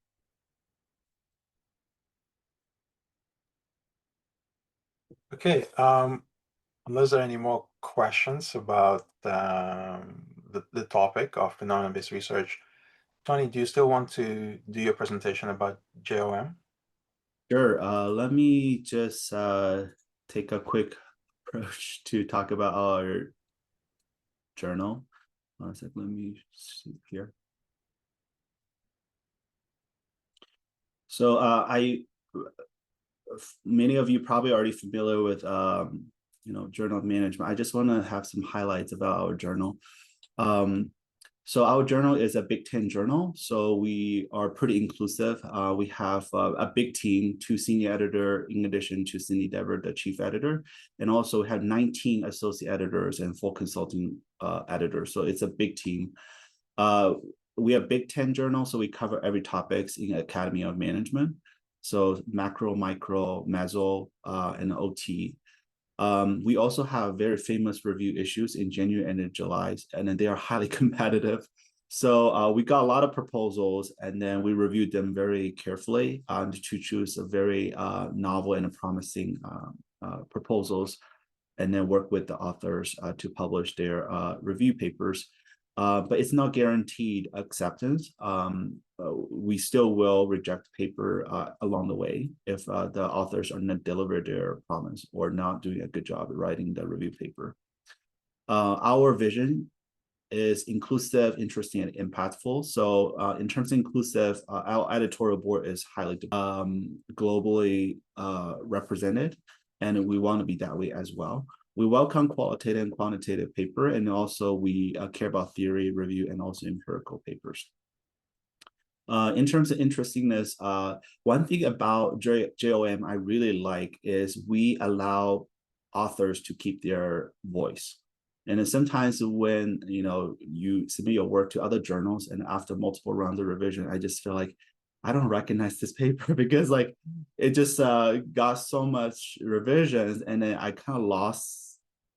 Okay, unless there are any more questions about the topic of phenomenon-based research, Tony, do you still want to do your presentation about JOM? Sure. Let me just take a quick approach to talk about our journal. One sec, let me see here. So many of you probably already familiar with journal management. I just want to have some highlights about our journal. So our journal is a Big 10 journal, so we are pretty inclusive. We have a big team, 2 senior editor, in addition to Cindy Dever, the chief editor, and also have 19 associate editors and 4 consulting editors. So it's a big team. We have Big 10 journal, so we cover every topics in Academy of Management. So macro, micro, meso, and OT. We also have very famous review issues in January and in July, and then they are highly competitive. So we got a lot of proposals, and then we reviewed them very carefully to choose a very novel and promising proposals, and then work with the authors to publish their review papers. But it's not guaranteed acceptance. We still will reject paper along the way if the authors are not deliver their promise or not doing a good job at writing the review paper. Our vision is inclusive, interesting, and impactful. So in terms of inclusive, our editorial board is highly globally represented, and we want to be that way as well. We welcome qualitative and quantitative paper, and also we care about theory, review, and also empirical papers. In terms of interestingness, one thing about JOM I really like is we allow authors to keep their voice. And then sometimes when you submit your work to other journals, and after multiple rounds of revision, I just feel like I don't recognize this paper because like it just got so much revisions, and then I kind of lost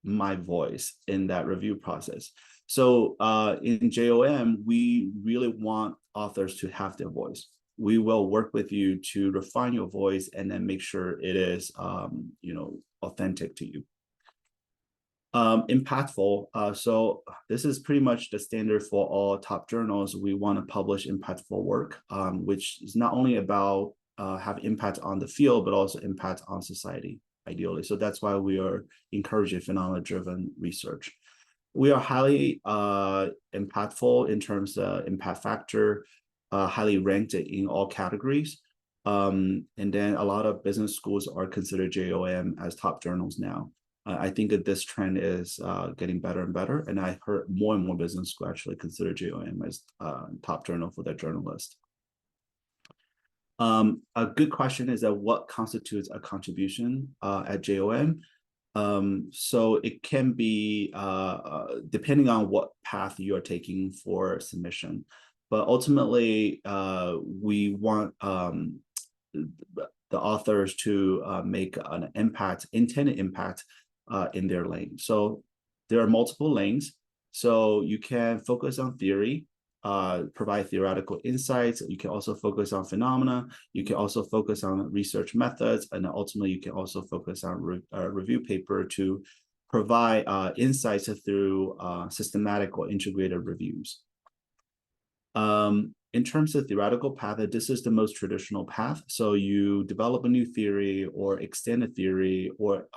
my voice in that review process. So in JOM, we really want authors to have their voice. We will work with you to refine your voice and then make sure it is authentic to you. Impactful. So this is pretty much the standard for all top journals. We want to publish impactful work, which is not only about have impact on the field, but also impact on society, ideally. So that's why we are encouraging phenomena-driven research. We are highly impactful in terms of impact factor, highly ranked in all categories. And then a lot of business schools are considered JOM as top journals now. I think that this trend is getting better and better, and I heard more and more business schools actually consider JOM as top journal for their journal list. A good question is that what constitutes a contribution at JOM? So it can be depending on what path you are taking for submission, but ultimately we want the authors to make an impact, intended impact in their lane. So there are multiple lanes. So you can focus on theory, provide theoretical insights. You can also focus on phenomena. You can also focus on research methods, and ultimately you can also focus on review paper to provide insights through systematic or integrated reviews. In terms of theoretical path, this is the most traditional path. So you develop a new theory or extend a theory or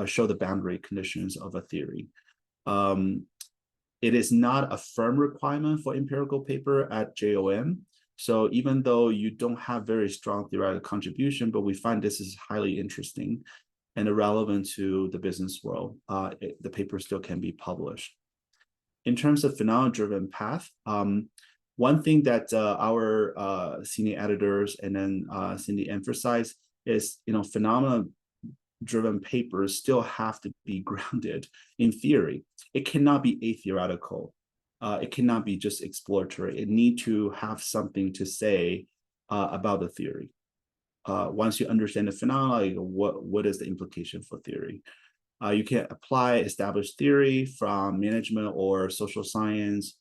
show the boundary conditions of a theory. It is not a firm requirement for empirical paper at JOM. So even though you don't have very strong theoretical contribution, but we find this is highly interesting and relevant to the business world, the paper still can be published. In terms of phenomena-driven path, one thing that our senior editors and then Cindy emphasize is, phenomena-driven papers still have to be grounded in theory. It cannot be atheoretical. It cannot be just exploratory. It needs to have something to say about the theory. Once you understand the phenomena, what is the implication for theory? You can apply established theory from management or social science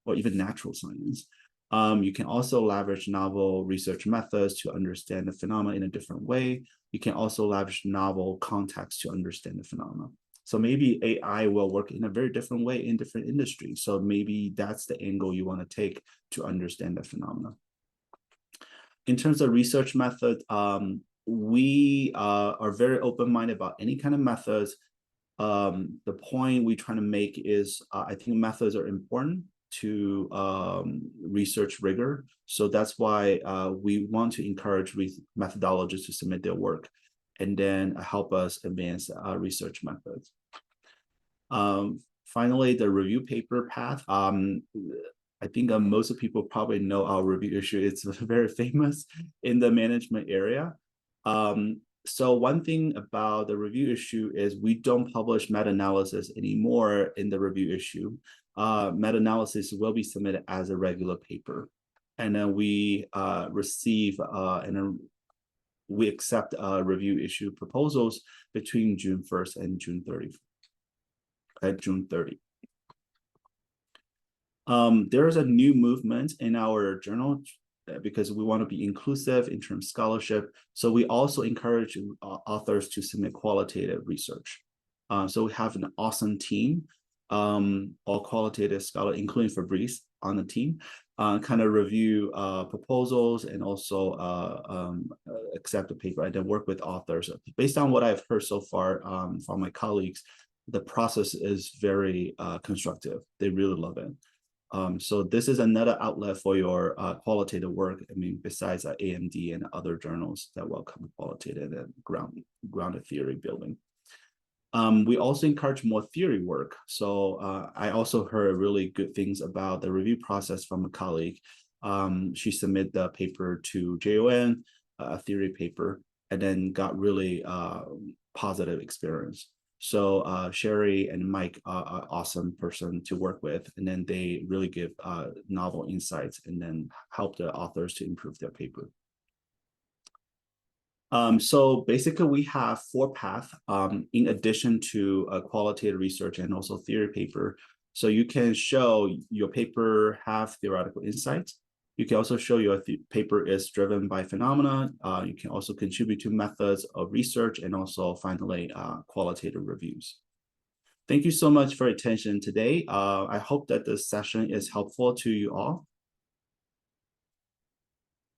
or even natural science. You can also leverage novel research methods to understand the phenomena in a different way. You can also leverage novel context to understand the phenomena. So maybe AI will work in a very different way in different industries. So maybe that's the angle you want to take to understand the phenomena. In terms of research method, we are very open-minded about any kind of methods. The point we're trying to make is I think methods are important to research rigor. So that's why we want to encourage methodologists to submit their work and then help us advance research methods. Finally, the review paper path. I think most of people probably know our review issue. It's very famous in the management area. So one thing about the review issue is we don't publish meta-analysis anymore in the review issue. Meta-analysis will be submitted as a regular paper. And then we receive and then we accept review issue proposals between June 1st and June 30th. June 30. There is a new movement in our journal because we want to be inclusive in terms of scholarship. So we also encourage authors to submit qualitative research. So we have an awesome team, all qualitative scholars, including Fabrice on the team, kind of review proposals and also accept the paper and then work with authors. Based on what I've heard so far from my colleagues, the process is very constructive. They really love it. So this is another outlet for your qualitative work. I mean, besides AMD and other journals that welcome qualitative and grounded theory building. We also encourage more theory work. So I also heard really good things about the review process from a colleague. She submitted the paper to JON, a theory paper, and then got really positive experience. So Sherry and Mike are awesome person to work with, and then they really give novel insights and then help the authors to improve their paper. So basically we have 4 paths in addition to qualitative research and also theory paper. So you can show your paper have theoretical insights. You can also show your paper is driven by phenomena. You can also contribute to methods of research and also finally qualitative reviews. Thank you so much for your attention today. I hope that this session is helpful to you all.